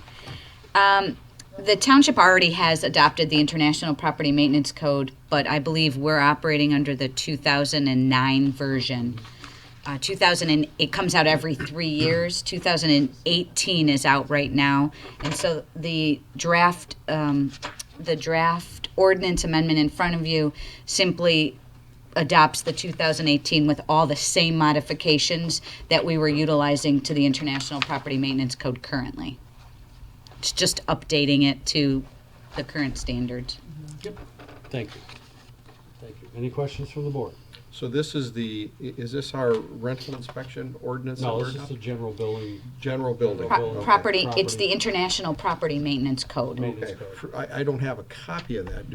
The township already has adopted the International Property Maintenance Code, but I believe we're operating under the 2009 version. It comes out every 3 years. 2018 is out right now, and so the draft ordinance amendment in front of you simply adopts the 2018 with all the same modifications that we were utilizing to the International Property Maintenance Code currently. It's just updating it to the current standards. Yep. Thank you. Thank you. Any questions from the board? So this is is this our rental inspection ordinance? No, that this we're is the general building. general building. Pro- Okay. Property, it's Property. the International Property Maintenance Code. Maintenance Okay. code. I don't have a copy of that.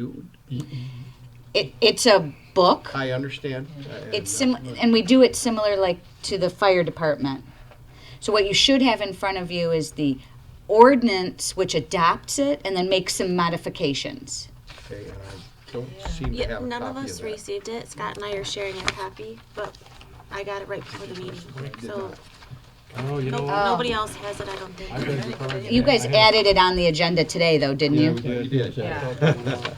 It's a book. I understand. It's and we do it similar like to the fire department. So what you should have in front of you is the ordinance which adopts it and then makes some modifications. Okay, and I don't seem to Yeah, have a none of copy us that. received it. Scott and I are sharing a copy, but I got it right before the meeting. So Oh, you know what? nobody else has it, I don't think. I beg your pardon. You guys I have- added it on the agenda today though, didn't Yeah, you? we did. You did. Yeah.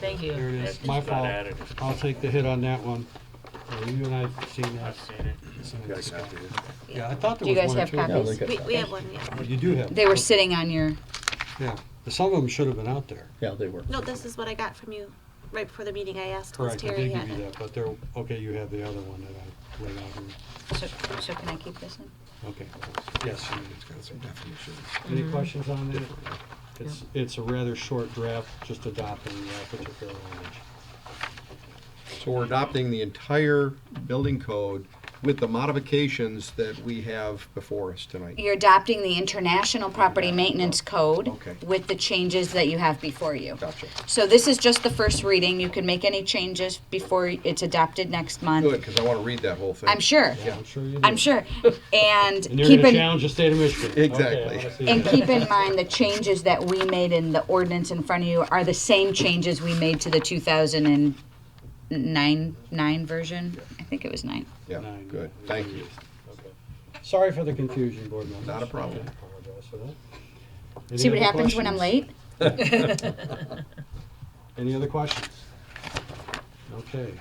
Thank you. There it is. My Got fault. added. I'll take the hit on that one. You and I have seen that. I've seen it. Yeah, I thought there Do you was guys one or have two. Yeah, copies? they got We have one, yeah. Oh, you do have. They were sitting on your, Yeah. Some of them should have been out there. Yeah, they were. No, this is what I got from you right before the meeting. I asked was Correct. I Terry did had give you it. that, but there, okay, you have the other one that I laid out here. so can I keep this one? Okay. Yes. It's got some definitions. Any questions on that? It's a rather short draft, just adopting the particular language. So we're adopting the entire building code with the modifications that we have before us tonight. You're adopting the International Property Maintenance Code Okay. with the changes that you have before you. Gotcha. So this is just the first reading. You can make any changes before it's adopted next month. Good, because I want to read that whole thing. I'm sure. Yeah, I'm sure you do. I'm sure. And And you're keep gonna in, challenge the state of Michigan. Okay, I Exactly. wanna see and that. keep in mind the changes that we made in the ordinance in front of you are the same changes we made to the nine version. I think it was 9. Yeah, Nine. good, thank you. Okay. Sorry for the confusion, board members. Not a problem. I apologize for that. Any See what other happens when I'm questions? late? Any other questions? Okay.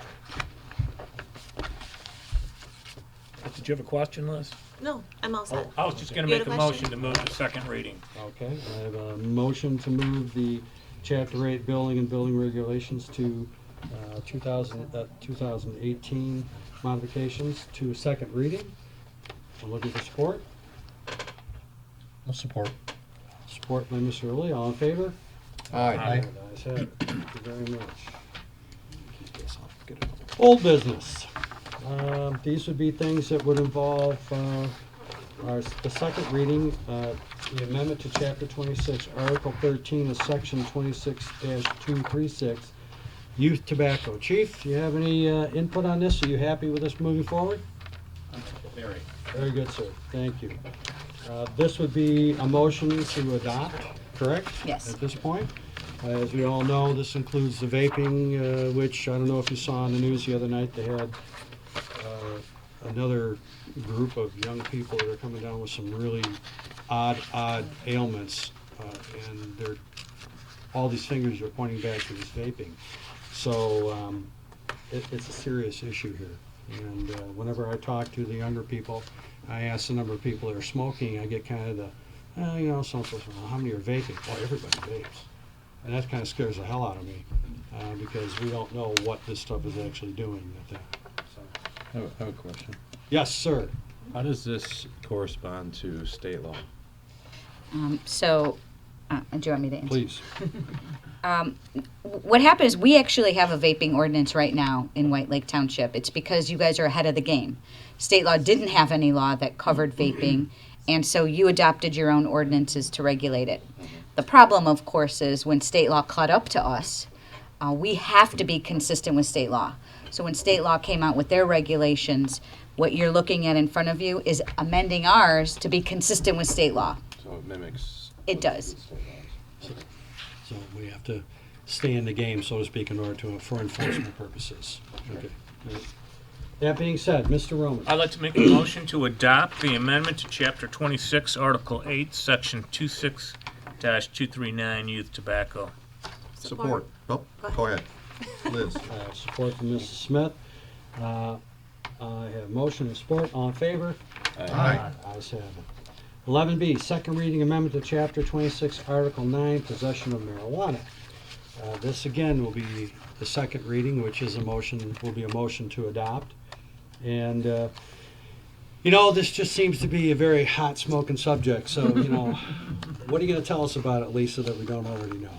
Did you have a question, Liz? No, I'm all set. I was just gonna You had make a a question? motion to move to second reading. Okay, I have a motion to move the Chapter 8 Building and Building Regulations to 2018 modifications to second reading. I'm looking for support. I'll support. Support by Mr. Early. All in favor? Aye. Ayes have it. Thank you very much. Yes, I'll get it. Old business. These would be things that would involve the second reading, the amendment to Chapter 26, Article 13 of Section 26-236, Youth Tobacco. Chief, you have any input on this? Are you happy with this moving forward? Very. Very good, sir. Thank you. This would be a motion to adopt, correct? Yes. At this point. As we all know, this includes the vaping, which I don't know if you saw in the news the other night, they had another group of young people that are coming down with some really odd ailments, and all these fingers are pointing back to this vaping. So it's a serious issue here. And whenever I talk to the younger people, I ask the number of people that are smoking, I get kind of the, so how many are vaping? Well, everybody vapes. And that kind of scares the hell out of me, because we don't know what this stuff is actually doing. I have a question. Yes, sir. How does this correspond to state law? Do you want me to answer? Please. What happened is we actually have a vaping ordinance right now in White Lake Township. It's because you guys are ahead of the game. State law didn't have any law that covered vaping, and so you adopted your own ordinances to regulate it. The problem, of course, is when state law caught up to us, we have to be consistent with state law. So when state law came out with their regulations, what you're looking at in front of you is amending ours to be consistent with state law. So it mimics. It does. state laws. So we have to stay in the game, so to speak, in order for enforcement purposes. Okay. That being said, Mr. Roman. I'd like to make a motion to adopt the amendment to Chapter 26, Article 8, Section 26-239, Youth Tobacco. Support. Oh, go ahead. Liz. Support from Mrs. Smith. I have motion and support. All in favor? Aye. Ayes have it. 11B, second reading amendment to Chapter 26, Article 9, possession of marijuana. This again will be the second reading, which is will be a motion to adopt. And, this just seems to be a very hot smoking subject. So, what are you going to tell us about it, Lisa, that we don't already know?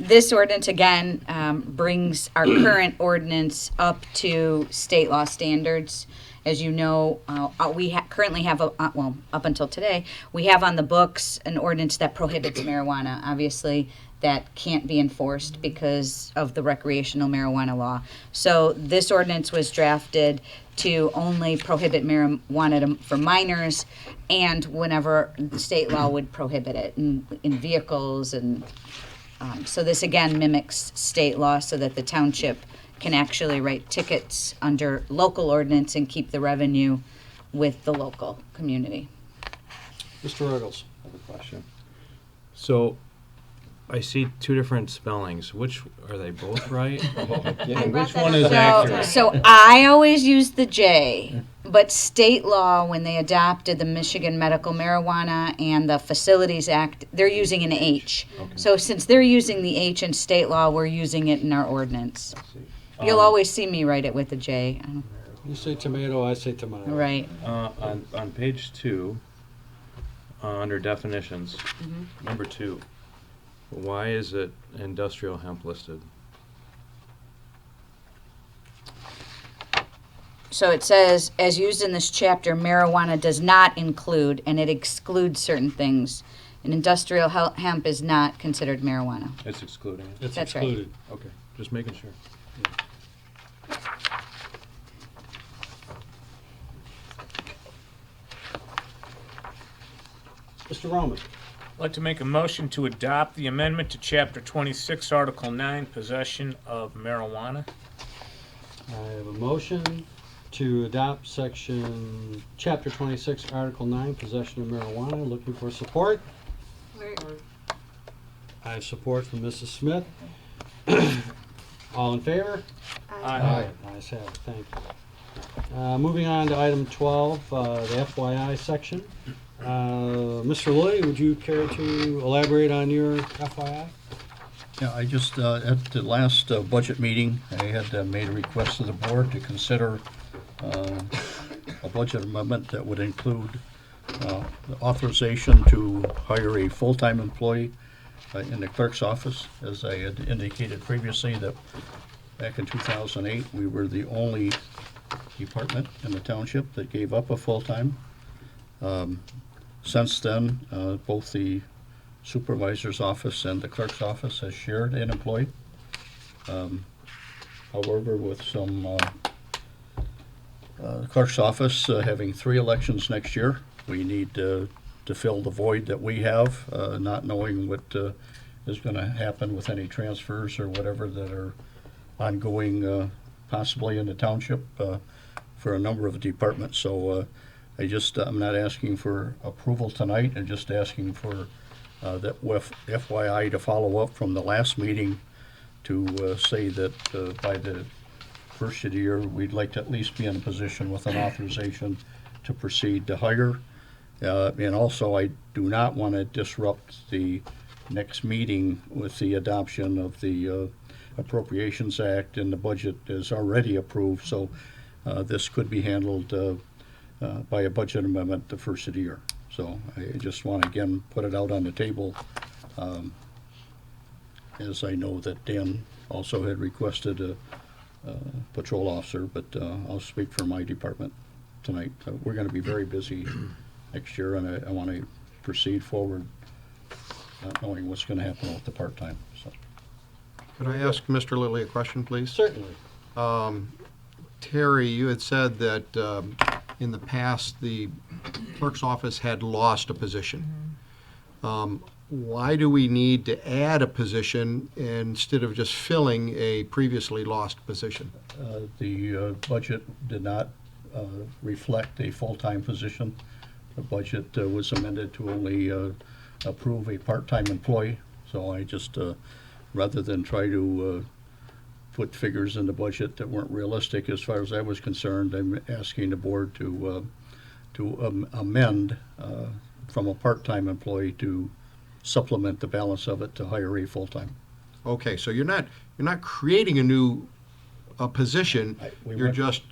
This ordinance, again, brings our current ordinance up to state law standards. As you know, we currently have, up until today, we have on the books an ordinance that prohibits marijuana. Obviously, that can't be enforced because of the recreational marijuana law. So this ordinance was drafted to only prohibit marijuana for minors, and whenever the state law would prohibit it in vehicles. And so this again mimics state law so that the township can actually write tickets under local ordinance and keep the revenue with the local community. Mr. Ruggles. I have a question. So, I see two different spellings. Which are they both right? I brought Which that one up. is accurate? So I always use the J, but state law, when they adopted the Michigan Medical Marijuana and the Facilities Act, they're using an H. Okay. So since they're using the H in state law, we're using it in our ordinance. I see. You'll always see me write it with a J. You say tomato, I say tomato. Right. On page 2, under definitions, number 2, why is it industrial hemp listed? So it says, as used in this chapter, marijuana does not include, and it excludes certain things. And industrial hemp is not considered marijuana. It's excluding it. It's That's right. excluded. Okay, just making sure. Mr. Roman. I'd like to make a motion to adopt the amendment to Chapter 26, Article 9, possession of marijuana. I have a motion to adopt Chapter 26, Article 9, possession of marijuana. Looking for support. I have support from Mrs. Smith. All in favor? Aye. Ayes have it, thank you. Moving on to item 12, the FYI section. Mr. Lilly, would you care to elaborate on your FYI? Yeah, I just, at the last budget meeting, I had made a request to the board to consider a budget amendment that would include the authorization to hire a full-time employee in the clerk's office. As I had indicated previously, that back in 2008, we were the only department in the township that gave up a full-time. Since then, both the supervisor's office and the clerk's office has shared an employee. However, with some clerk's office having 3 elections next year, we need to fill the void that we have, not knowing what is going to happen with any transfers or whatever that are ongoing, possibly in the township for a number of the departments. So I'm not asking for approval tonight. I'm just asking for that with FYI to follow up from the last meeting to say that by the first of the year, we'd like to at least be in a position with an authorization to proceed to hire. And also, I do not want to disrupt the next meeting with the adoption of the Appropriations Act, and the budget is already approved. So this could be handled by a budget amendment the first of the year. So I just want to again put it out on the table, as I know that Dan also had requested a patrol officer, but I'll speak for my department tonight. We're going to be very busy next year, and I want to proceed forward not knowing what's going to happen with the part-time. So. Could I ask Mr. Lilly a question, please? Certainly. Terry, you had said that in the past the clerk's office had lost a position. Why do we need to add a position instead of just filling a previously lost position? The budget did not reflect a full-time position. The budget was amended to only approve a part-time employee. So I just, rather than try to put figures in the budget that weren't realistic as far as I was concerned, I'm asking the board to amend from a part-time employee to supplement the balance of it to hire a full-time. Okay, so you're not creating a new position. You're just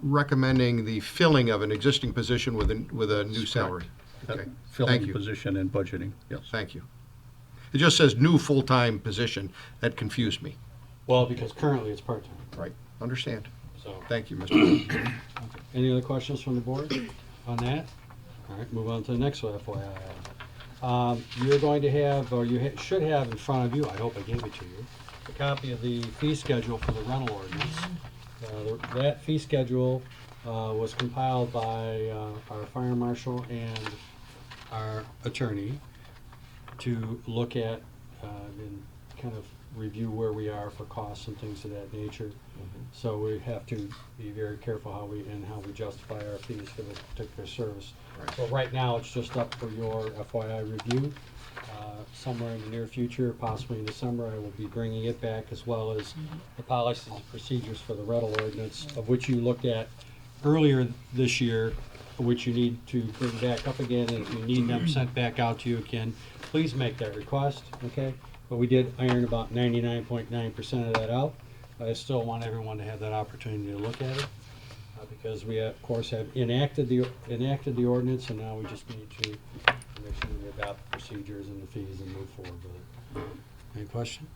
recommending the filling of an existing position with a new salary. Okay, Filling thank the you. position and budgeting, yes. Thank you. It just says new full-time position. That confused me. Well, because currently it's part-time. Right. Understand. So, Thank you, Mr. any other questions from the board on that? All right, move on to the next FYI. You're going to have, or you should have in front of you, I hope I gave it to you, a copy of the fee schedule for the rental ordinance. That fee schedule was compiled by our fire marshal and our attorney to look at and kind of review where we are for costs and things of that nature. So we have to be very careful how we justify our fees for this particular service. So right now, it's just up for your FYI review. Somewhere in the near future, possibly in December, I will be bringing it back, as well as the policies and procedures for the rental ordinance, of which you looked at earlier this year, which you need to bring back up again. And if you need them sent back out to you again, please make that request, okay? But we did iron about 99.9% of that out. I still want everyone to have that opportunity to look at it, because we, of course, have enacted the ordinance, and now we just need to make sure we adopt the procedures and the fees and move forward with it. Any question?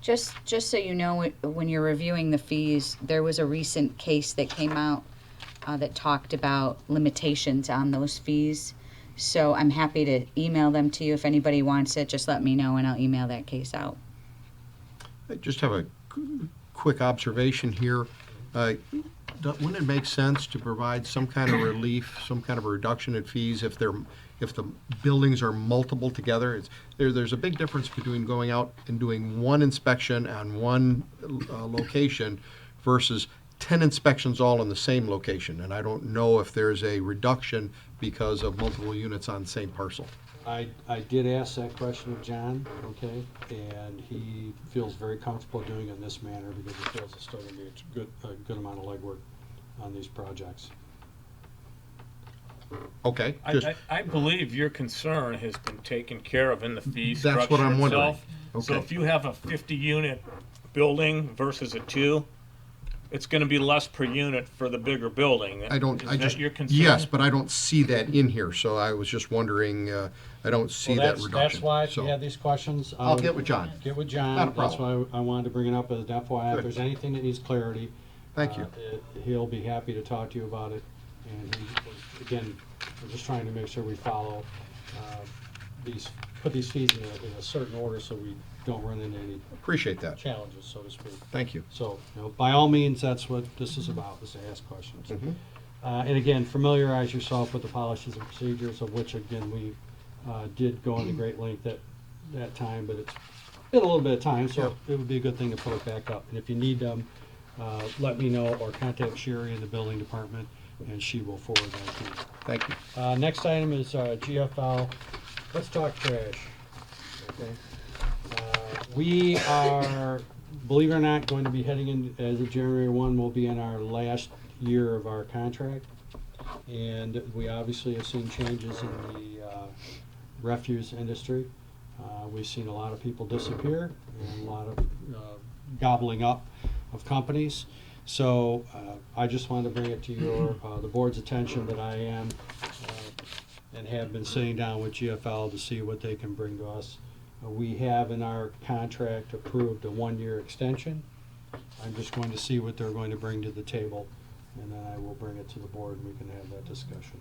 Just so you know, when you're reviewing the fees, there was a recent case that came out that talked about limitations on those fees. So I'm happy to email them to you. If anybody wants it, just let me know and I'll email that case out. I just have a quick observation here. Wouldn't it make sense to provide some kind of relief, some kind of a reduction in fees if if the buildings are multiple together. There's a big difference between going out and doing one inspection on one location versus 10 inspections all in the same location. And I don't know if there's a reduction because of multiple units on the same parcel. I did ask that question of John, okay, and he feels very comfortable doing it in this manner because he feels it's still gonna be a good amount of legwork on these projects. Okay, just, I believe your concern has been taken care of in the fee That's what structure I'm wondering. itself. So Okay. if you have a 50-unit building versus a 2, it's gonna be less per unit for the bigger building. I don't, I Is just, that your concern? yes, but I don't see that in here, so I was just wondering, I don't see Well, that reduction. that's why if so. you have these questions. I'll get with John. Get with John. Not a That's problem. why I wanted to bring it up as an FYI. If Good. there's anything that needs clarity. Thank you. He'll be happy to talk to you about it. And again, we're just trying to make sure we follow put these fees in a certain order so we don't run into any Appreciate that. challenges, so to speak. Thank you. So, by all means, that's what this is about, is to ask questions. Mhm. And again, familiarize yourself with the policies and procedures, of which, again, we did go into great length that time, but it's been a little bit of time, so it would be a good thing to put it back up. And if you need them, let me know, or contact Sherry in the building department, and she will forward that to you. Thank you. Next item is GFL. Let's talk trash. Okay. We are, believe it or not, going to be heading in, as of January 1, we'll be in our last year of our contract. And we obviously have seen changes in the refuse industry. We've seen a lot of people disappear and a lot of gobbling up of companies. So I just wanted to bring it to the board's attention that I am and have been sitting down with GFL to see what they can bring to us. We have in our contract approved a 1-year extension. I'm just going to see what they're going to bring to the table, and then I will bring it to the board and we can have that discussion.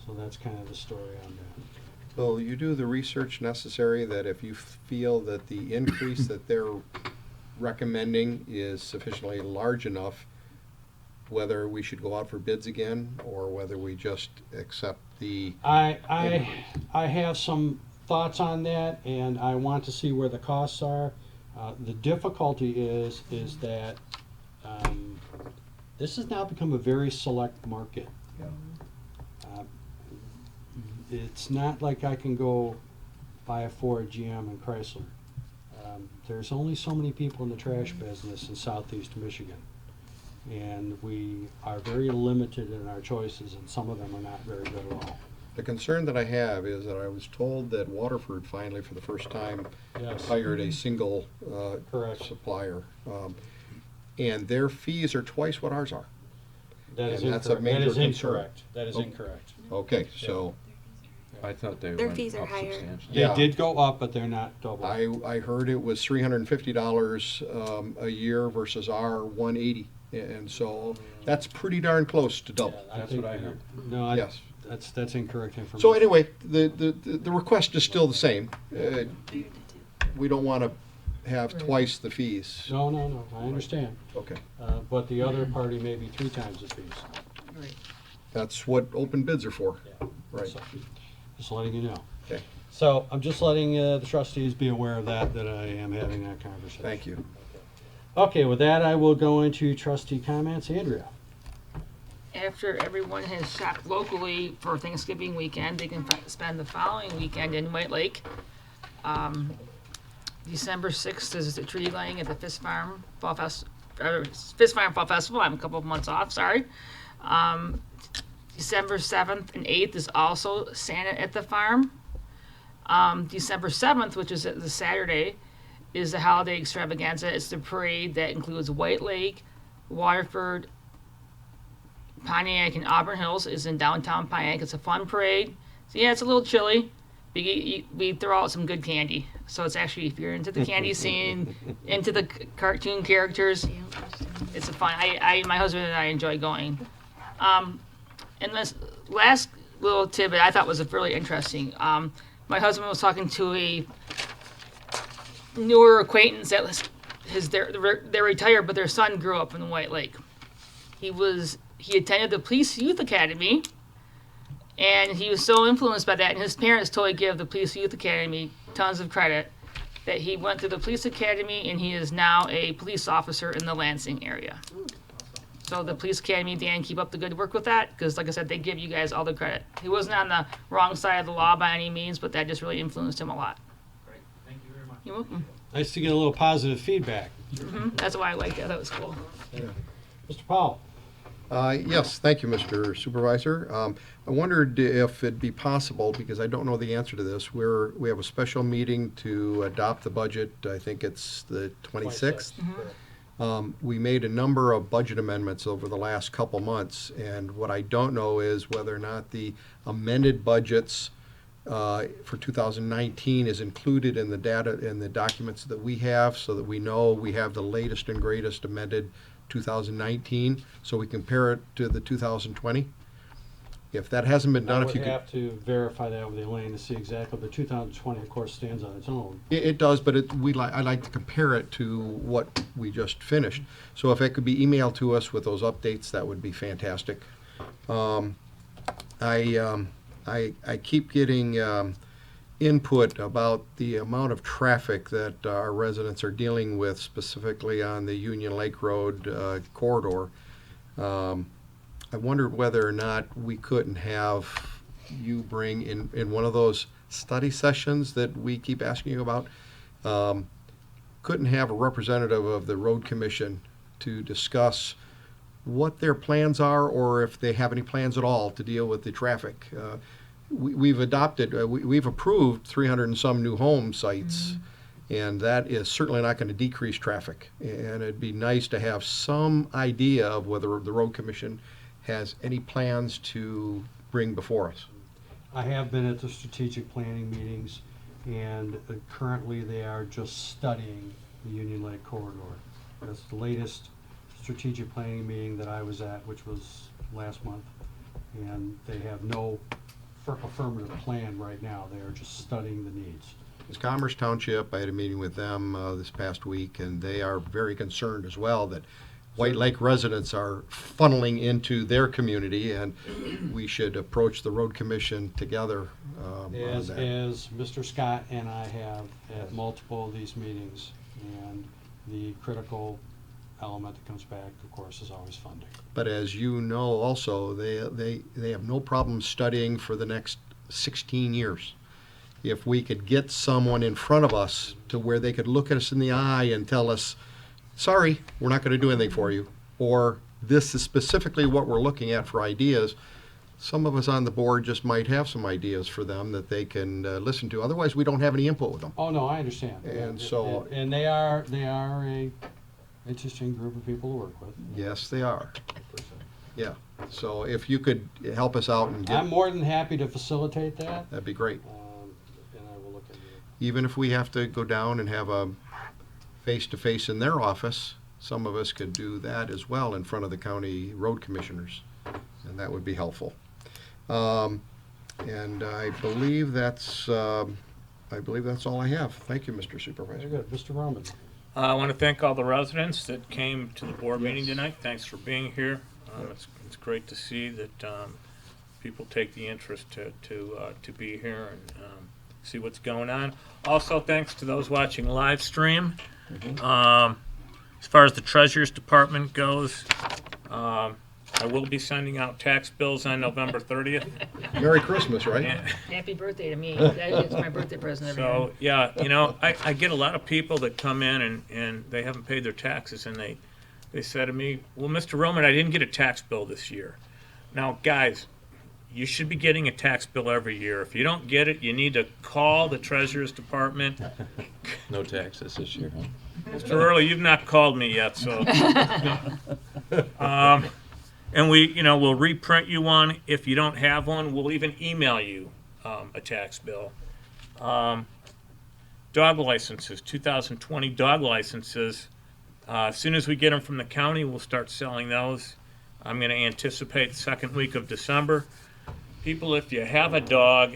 So that's kind of the story on that. Will you do the research necessary that if you feel that the increase that they're recommending is sufficiently large enough, whether we should go out for bids again or whether we just accept the I have some thoughts on that, and I want to see where the costs are. The difficulty is that this has now become a very select market. It's not like I can go buy a Ford, GM, and Chrysler. There's only so many people in the trash business in southeast Michigan, and we are very limited in our choices, and some of them are not very good at all. The concern that I have is that I was told that Waterford finally, for the first time, Yes. hired a single Correct. supplier. And their fees are twice what ours are. That is And that's a incorrect. major That is concern. incorrect. That is Oh. incorrect. Okay, so I thought they Their went fees are up higher. substantially. They Yeah. did go up, but they're not double. I heard it was $350 a year versus our 180, and so that's pretty darn close to double. Yeah, That's think what I heard. No, Yes. that's incorrect information. So anyway, the request is still the same. We don't want to have twice the fees. No, I understand. Okay, But the other party may be 3 times the fees. Right. that's what open bids are for. Yeah. Right. So, just letting you know. Okay, So I'm just letting the trustees be aware of that I am having that conversation. thank you. Okay, with that, I will go into trustee comments. Andrea? After everyone has shopped locally for Thanksgiving weekend, they can spend the following weekend in White Lake. December 6th is the tree laying at the Fish Farm Fall Festival. I'm a couple of months off, sorry. December 7th and 8th is also Santa at the farm. December 7th, which is the Saturday, is the holiday extravaganza. It's the parade that includes White Lake, Waterford, Pontiac, and Auburn Hills. Is in downtown Pontiac. It's a fun parade. So yeah, it's a little chilly. We throw out some good candy. So it's actually, if you're into the candy scene, into the cartoon characters, it's a fun. My husband and I enjoy going. And this last little tidbit I thought was really interesting. My husband was talking to a newer acquaintance that they're retired, but their son grew up in White Lake. He attended the police youth academy, And he was so influenced by that, and his parents totally give the Police Youth Academy tons of credit, that he went through the police academy and he is now a police officer in the Lansing area. So the police academy, Dan, keep up the good work with that, because like I said, they give you guys all the credit. He wasn't on the wrong side of the law by any means, but that just really influenced him a lot. Great, thank you very much. You're welcome. Nice to get a little positive feedback. That's why I liked that. That was cool. Mr. Powell? Yes, thank you, Mr. Supervisor. I wondered if it'd be possible, because I don't know the answer to this, we have a special meeting to adopt the budget. I think it's the 26th. We made a number of budget amendments over the last couple months, and what I don't know is whether or not the amended budgets for 2019 is included in the data, in the documents that we have, so that we know we have the latest and greatest amended 2019, so we compare it to the 2020. If that hasn't been done, I if would you could. have to verify that with Elaine to see exactly, but 2020, of course, stands on its own. It does, but I like to compare it to what we just finished. So if it could be emailed to us with those updates, that would be fantastic. I keep getting input about the amount of traffic that our residents are dealing with, specifically on the Union Lake Road corridor. I wondered whether or not we couldn't have you bring in one of those study sessions that we keep asking you about, couldn't have a representative of the road commission to discuss what their plans are, or if they have any plans at all to deal with the traffic. We've approved 300 and some new home sites, and that is certainly not going to decrease traffic. And it'd be nice to have some idea of whether the road commission has any plans to bring before us. I have been at the strategic planning meetings, and currently they are just studying the Union Lake corridor. That's the latest strategic planning meeting that I was at, which was last month, and they have no affirmative plan right now. They are just studying the needs. It's Commerce Township. I had a meeting with them this past week, and they are very concerned as well that White Lake residents are funneling into their community, and we should approach the road commission together As on that. Mr. Scott and I have at multiple of these meetings, and the critical element that comes back, of course, is always funding. But as you know also, they have no problem studying for the next 16 years. If we could get someone in front of us to where they could look at us in the eye and tell us, sorry, we're not going to do anything for you, or this is specifically what we're looking at for ideas, some of us on the board just might have some ideas for them that they can listen to. Otherwise, we don't have any input with them. Oh, no, I understand. And so- And they are a interesting group of people to work with. Yes, they are. Yeah. So if you could help us out and I'm get, more than happy to facilitate that, that'd be great. and I will look into it. Even if we have to go down and have a face-to-face in their office, some of us could do that as well in front of the county road commissioners, and that would be helpful. And I believe that's all I have. Thank you, Mr. Supervisor. Very good. Mr. Roman? I want to thank all the residents that came to the board meeting tonight. Thanks for being here. It's great to see that people take the interest to be here and see what's going on. Also, thanks to those watching live stream. As far as the Treasurer's Department goes, I will be sending out tax bills on November 30th. Merry Christmas, right? Happy birthday to me. It's my birthday present every year. So, yeah, I get a lot of people that come in and they haven't paid their taxes, and they say to me, well, Mr. Roman, I didn't get a tax bill this year. Now, guys, you should be getting a tax bill every year. If you don't get it, you need to call the Treasurer's Department. No taxes this year, huh? Mr. Early, you've not called me yet, so. And we'll reprint you one. If you don't have one, we'll even email you a tax bill. Dog licenses, 2020 dog licenses. As soon as we get them from the county, we'll start selling those. I'm going to anticipate the second week of December. People, if you have a dog,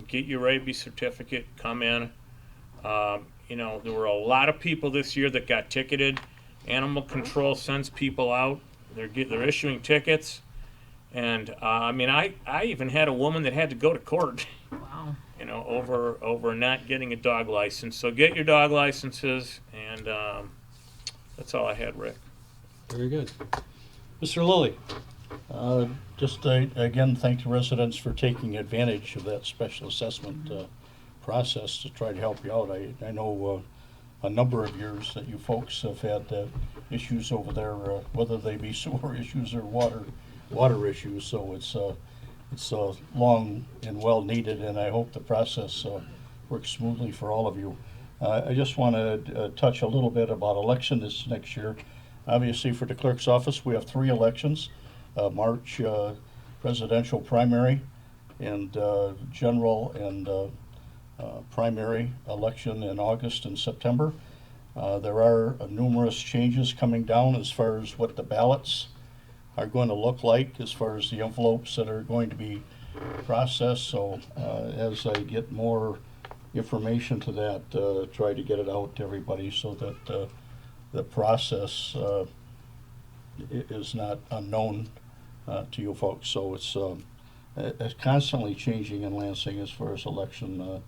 get your rabies certificate, come in. There were a lot of people this year that got ticketed. Animal control sends people out. They're issuing tickets, And I mean, I even had a woman that had to go to court, Wow. you know, over not getting a dog license. So get your dog licenses, and that's all I had, Rick. Very good. Mr. Lilly? Just again, thank the residents for taking advantage of that special assessment process to try to help you out. I know a number of years that you folks have had issues over there, whether they be sewer issues or water issues. So it's long and well needed, and I hope the process works smoothly for all of you. I just want to touch a little bit about election this next year. Obviously, for the clerk's office, we have 3 elections. March presidential primary and general and primary election in August and September. There are numerous changes coming down as far as what the ballots are going to look like, as far as the envelopes that are going to be processed. So as I get more information to that, try to get it out to everybody so that the process is not unknown to you folks. So it's constantly changing in Lansing as far as election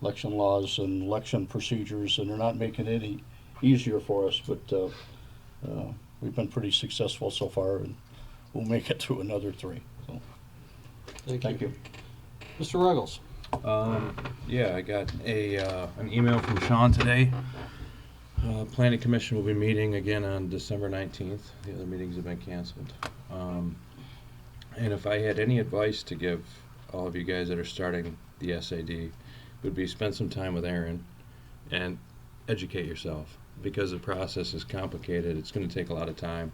laws and election procedures, and they're not making it any easier for us, but we've been pretty successful so far, and we'll make it through another 3. So thank you. Mr. Ruggles? Yeah, I got an email from Sean today. Planning Commission will be meeting again on December 19th. The other meetings have been canceled. And if I had any advice to give all of you guys that are starting the SAD, it would be spend some time with Aaron and educate yourself, because the process is complicated. It's going to take a lot of time.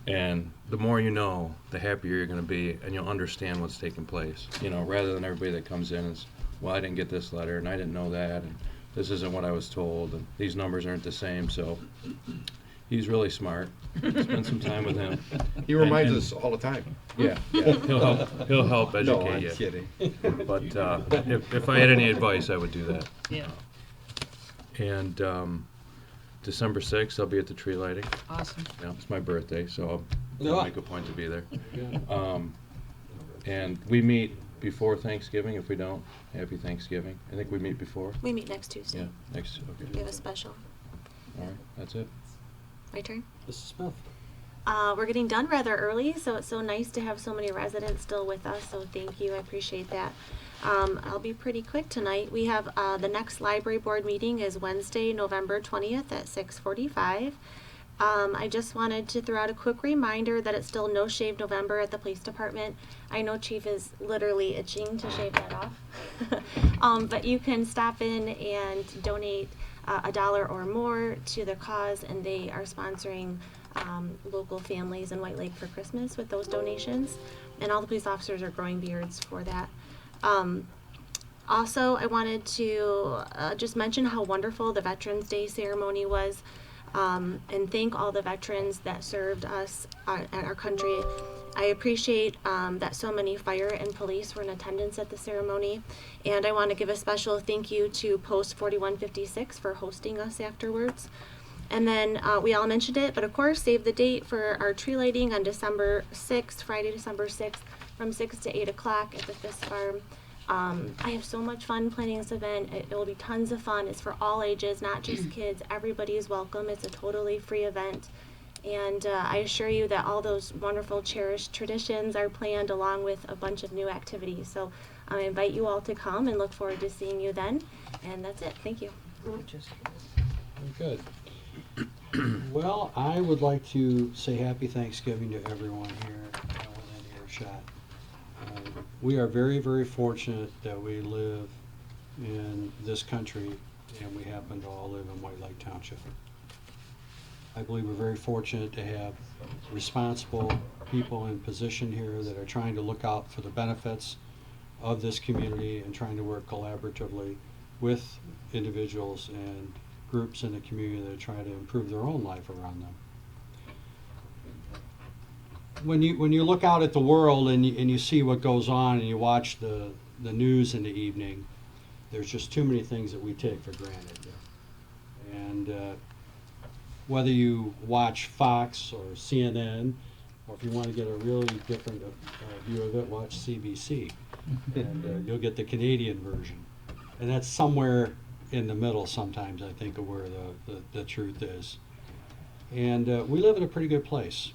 And the more you know, the happier you're going to be, and you'll understand what's taking place. You know, rather than everybody that comes in is, well, I didn't get this letter, and I didn't know that, and this isn't what I was told, and these numbers aren't the same. So he's really smart. Spend some time with him. He reminds us all the time. Yeah, he'll help educate No, I'm you. kidding. But if I had any advice, I would do that. Yeah. And December 6th, I'll be at the tree lighting. Awesome. Yeah, it's my birthday, so I'll make a point to be there. And we meet before Thanksgiving. If we don't, happy Thanksgiving. I think we meet before. We meet next Tuesday. Yeah, next. Okay. We have a special. All right, that's it. My turn. Mrs. Smith? We're getting done rather early, so it's so nice to have so many residents still with us, so thank you, I appreciate that. I'll be pretty quick tonight. We have the next library board meeting is Wednesday, November 20th at 6:45. I just wanted to throw out a quick reminder that it's still No Shave November at the police department. I know Chief is literally itching to shave that off. But you can stop in and donate $1 or more to the cause, and they are sponsoring local families in White Lake for Christmas with those donations. And all the police officers are growing beards for that. Also, I wanted to just mention how wonderful the Veterans Day ceremony was, and thank all the veterans that served us at our country. I appreciate that so many fire and police were in attendance at the ceremony, and I want to give a special thank you to Post 4156 for hosting us afterwards. And then we all mentioned it, but of course, save the date for our tree lighting on December 6th, Friday, December 6th, from 6 to 8 o'clock at the Fisk Farm. I have so much fun planning this event. It will be tons of fun. It's for all ages, not just kids. Everybody is welcome. It's a totally free event. And I assure you that all those wonderful, cherished traditions are planned along with a bunch of new activities. So I invite you all to come and look forward to seeing you then. And that's it. Thank you. Very good. Well, I would like to say happy Thanksgiving to everyone here within earshot. We are very, very fortunate that we live in this country, and we happen to all live in White Lake Township. I believe we're very fortunate to have responsible people in position here that are trying to look out for the benefits of this community and trying to work collaboratively with individuals and groups in the community that are trying to improve their own life around them. When you look out at the world and you see what goes on and you watch the news in the evening, there's just too many things that we take for granted. And whether you watch Fox or CNN Or if you want to get a really different view of it, watch CBC. And you'll get the Canadian version. And that's somewhere in the middle sometimes, I think, of where the truth is. And we live in a pretty good place.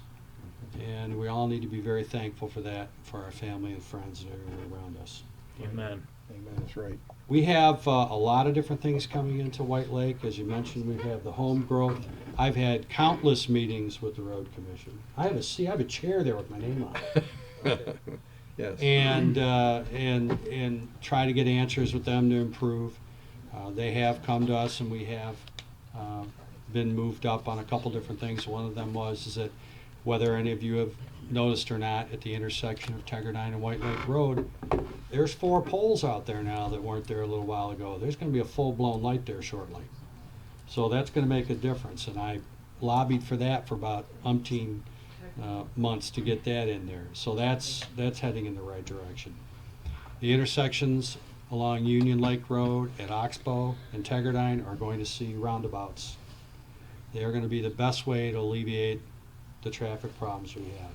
And we all need to be very thankful for that, for our family and friends and everyone around us. Amen. Amen, that's right. We have a lot of different things coming into White Lake. As you mentioned, we have the home growth. I've had countless meetings with the road commission. I have a chair there with my name on it. Yes. And try to get answers with them to improve. They have come to us, and we have been moved up on a couple different things. One of them is that whether any of you have noticed or not, at the intersection of Tigerine and White Lake Road, there's 4 poles out there now that weren't there a little while ago. There's going to be a full-blown light there shortly. So that's going to make a difference, and I lobbied for that for about umpteen months to get that in there. So that's heading in the right direction. The intersections along Union Lake Road at Oxbow and Tigerine are going to see roundabouts. They are going to be the best way to alleviate the traffic problems we have.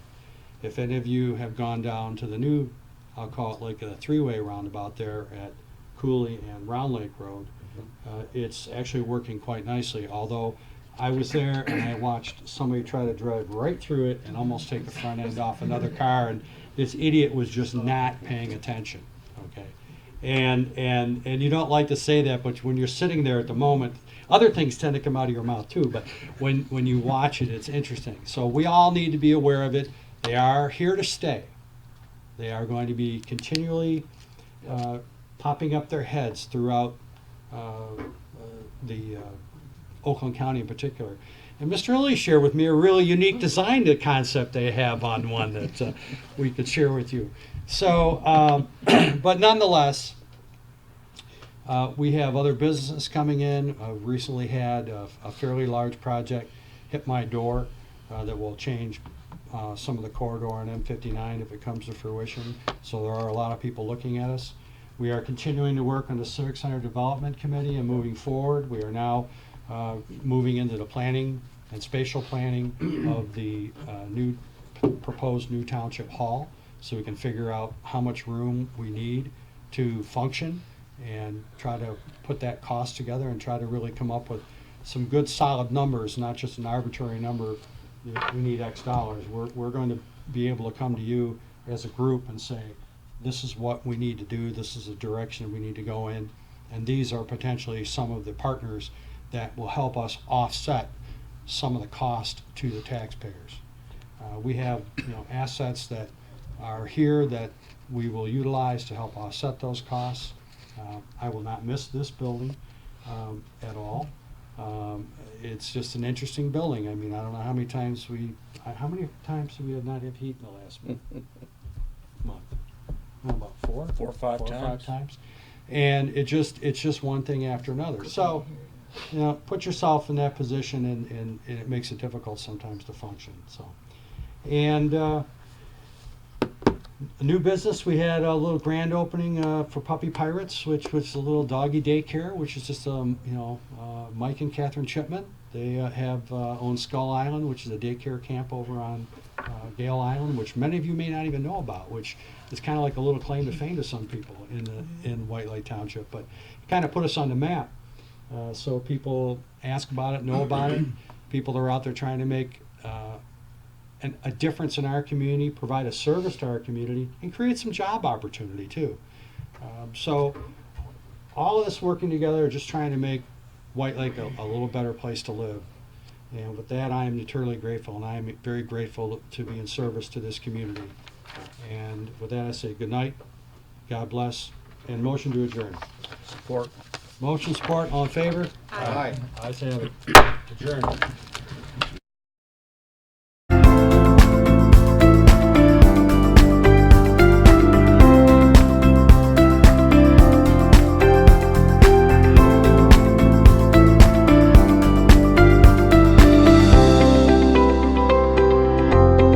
If any of you have gone down to the new, I'll call it like a 3-way roundabout there at Cooley and Round Lake Road, it's actually working quite nicely. Although I was there and I watched somebody try to drive right through it and almost take the front end off another car, and this idiot was just not paying attention. Okay, and you don't like to say that, but when you're sitting there at the moment, other things tend to come out of your mouth too. But when you watch it, it's interesting. So we all need to be aware of it. They are here to stay. They are going to be continually popping up their heads throughout the Oakland County in particular. And Mr. Lilly shared with me a really unique design concept they have on one that we could share with you. So, but nonetheless, we have other businesses coming in. Recently had a fairly large project hit my door that will change some of the corridor on M59 if it comes to fruition. So there are a lot of people looking at us. We are continuing to work on the Civic Center Development Committee and moving forward. We are now moving into the planning and spatial planning of the proposed new Township Hall, so we can figure out how much room we need to function and try to put that cost together and try to really come up with some good solid numbers, not just an arbitrary number. We need X dollars. We're going to be able to come to you as a group and say, this is what we need to do, this is the direction we need to go in, and these are potentially some of the partners that will help us offset some of the cost to the taxpayers. We have assets that are here that we will utilize to help offset those costs. I will not miss this building at all. It's just an interesting building. I mean, I don't know how many times do we have not have heat in the last month? About 4 4 or 5 times. And it's just one thing after another. So, put yourself in that position, and it makes it difficult sometimes to function. So, and a new business, we had a little grand opening for Puppy Pirates, which was a little doggy daycare, which is just Mike and Catherine Chipman. They have owned Skull Island, which is a daycare camp over on Gale Island, which many of you may not even know about, which is kind of like a little claim to fame to some people in White Lake Township, but it kind of put us on the map. So people ask about it, know about it. People that are out there trying to make a difference in our community, provide a service to our community, and create some job opportunity too. So all of this working together, just trying to make White Lake a little better place to live. And with that, I am eternally grateful, and I am very grateful to be in service to this community. And with that, I say good night, God bless, and motion to adjourn. Support. Motion, support, all in favor? Aye. Ayes have it. Adjourn.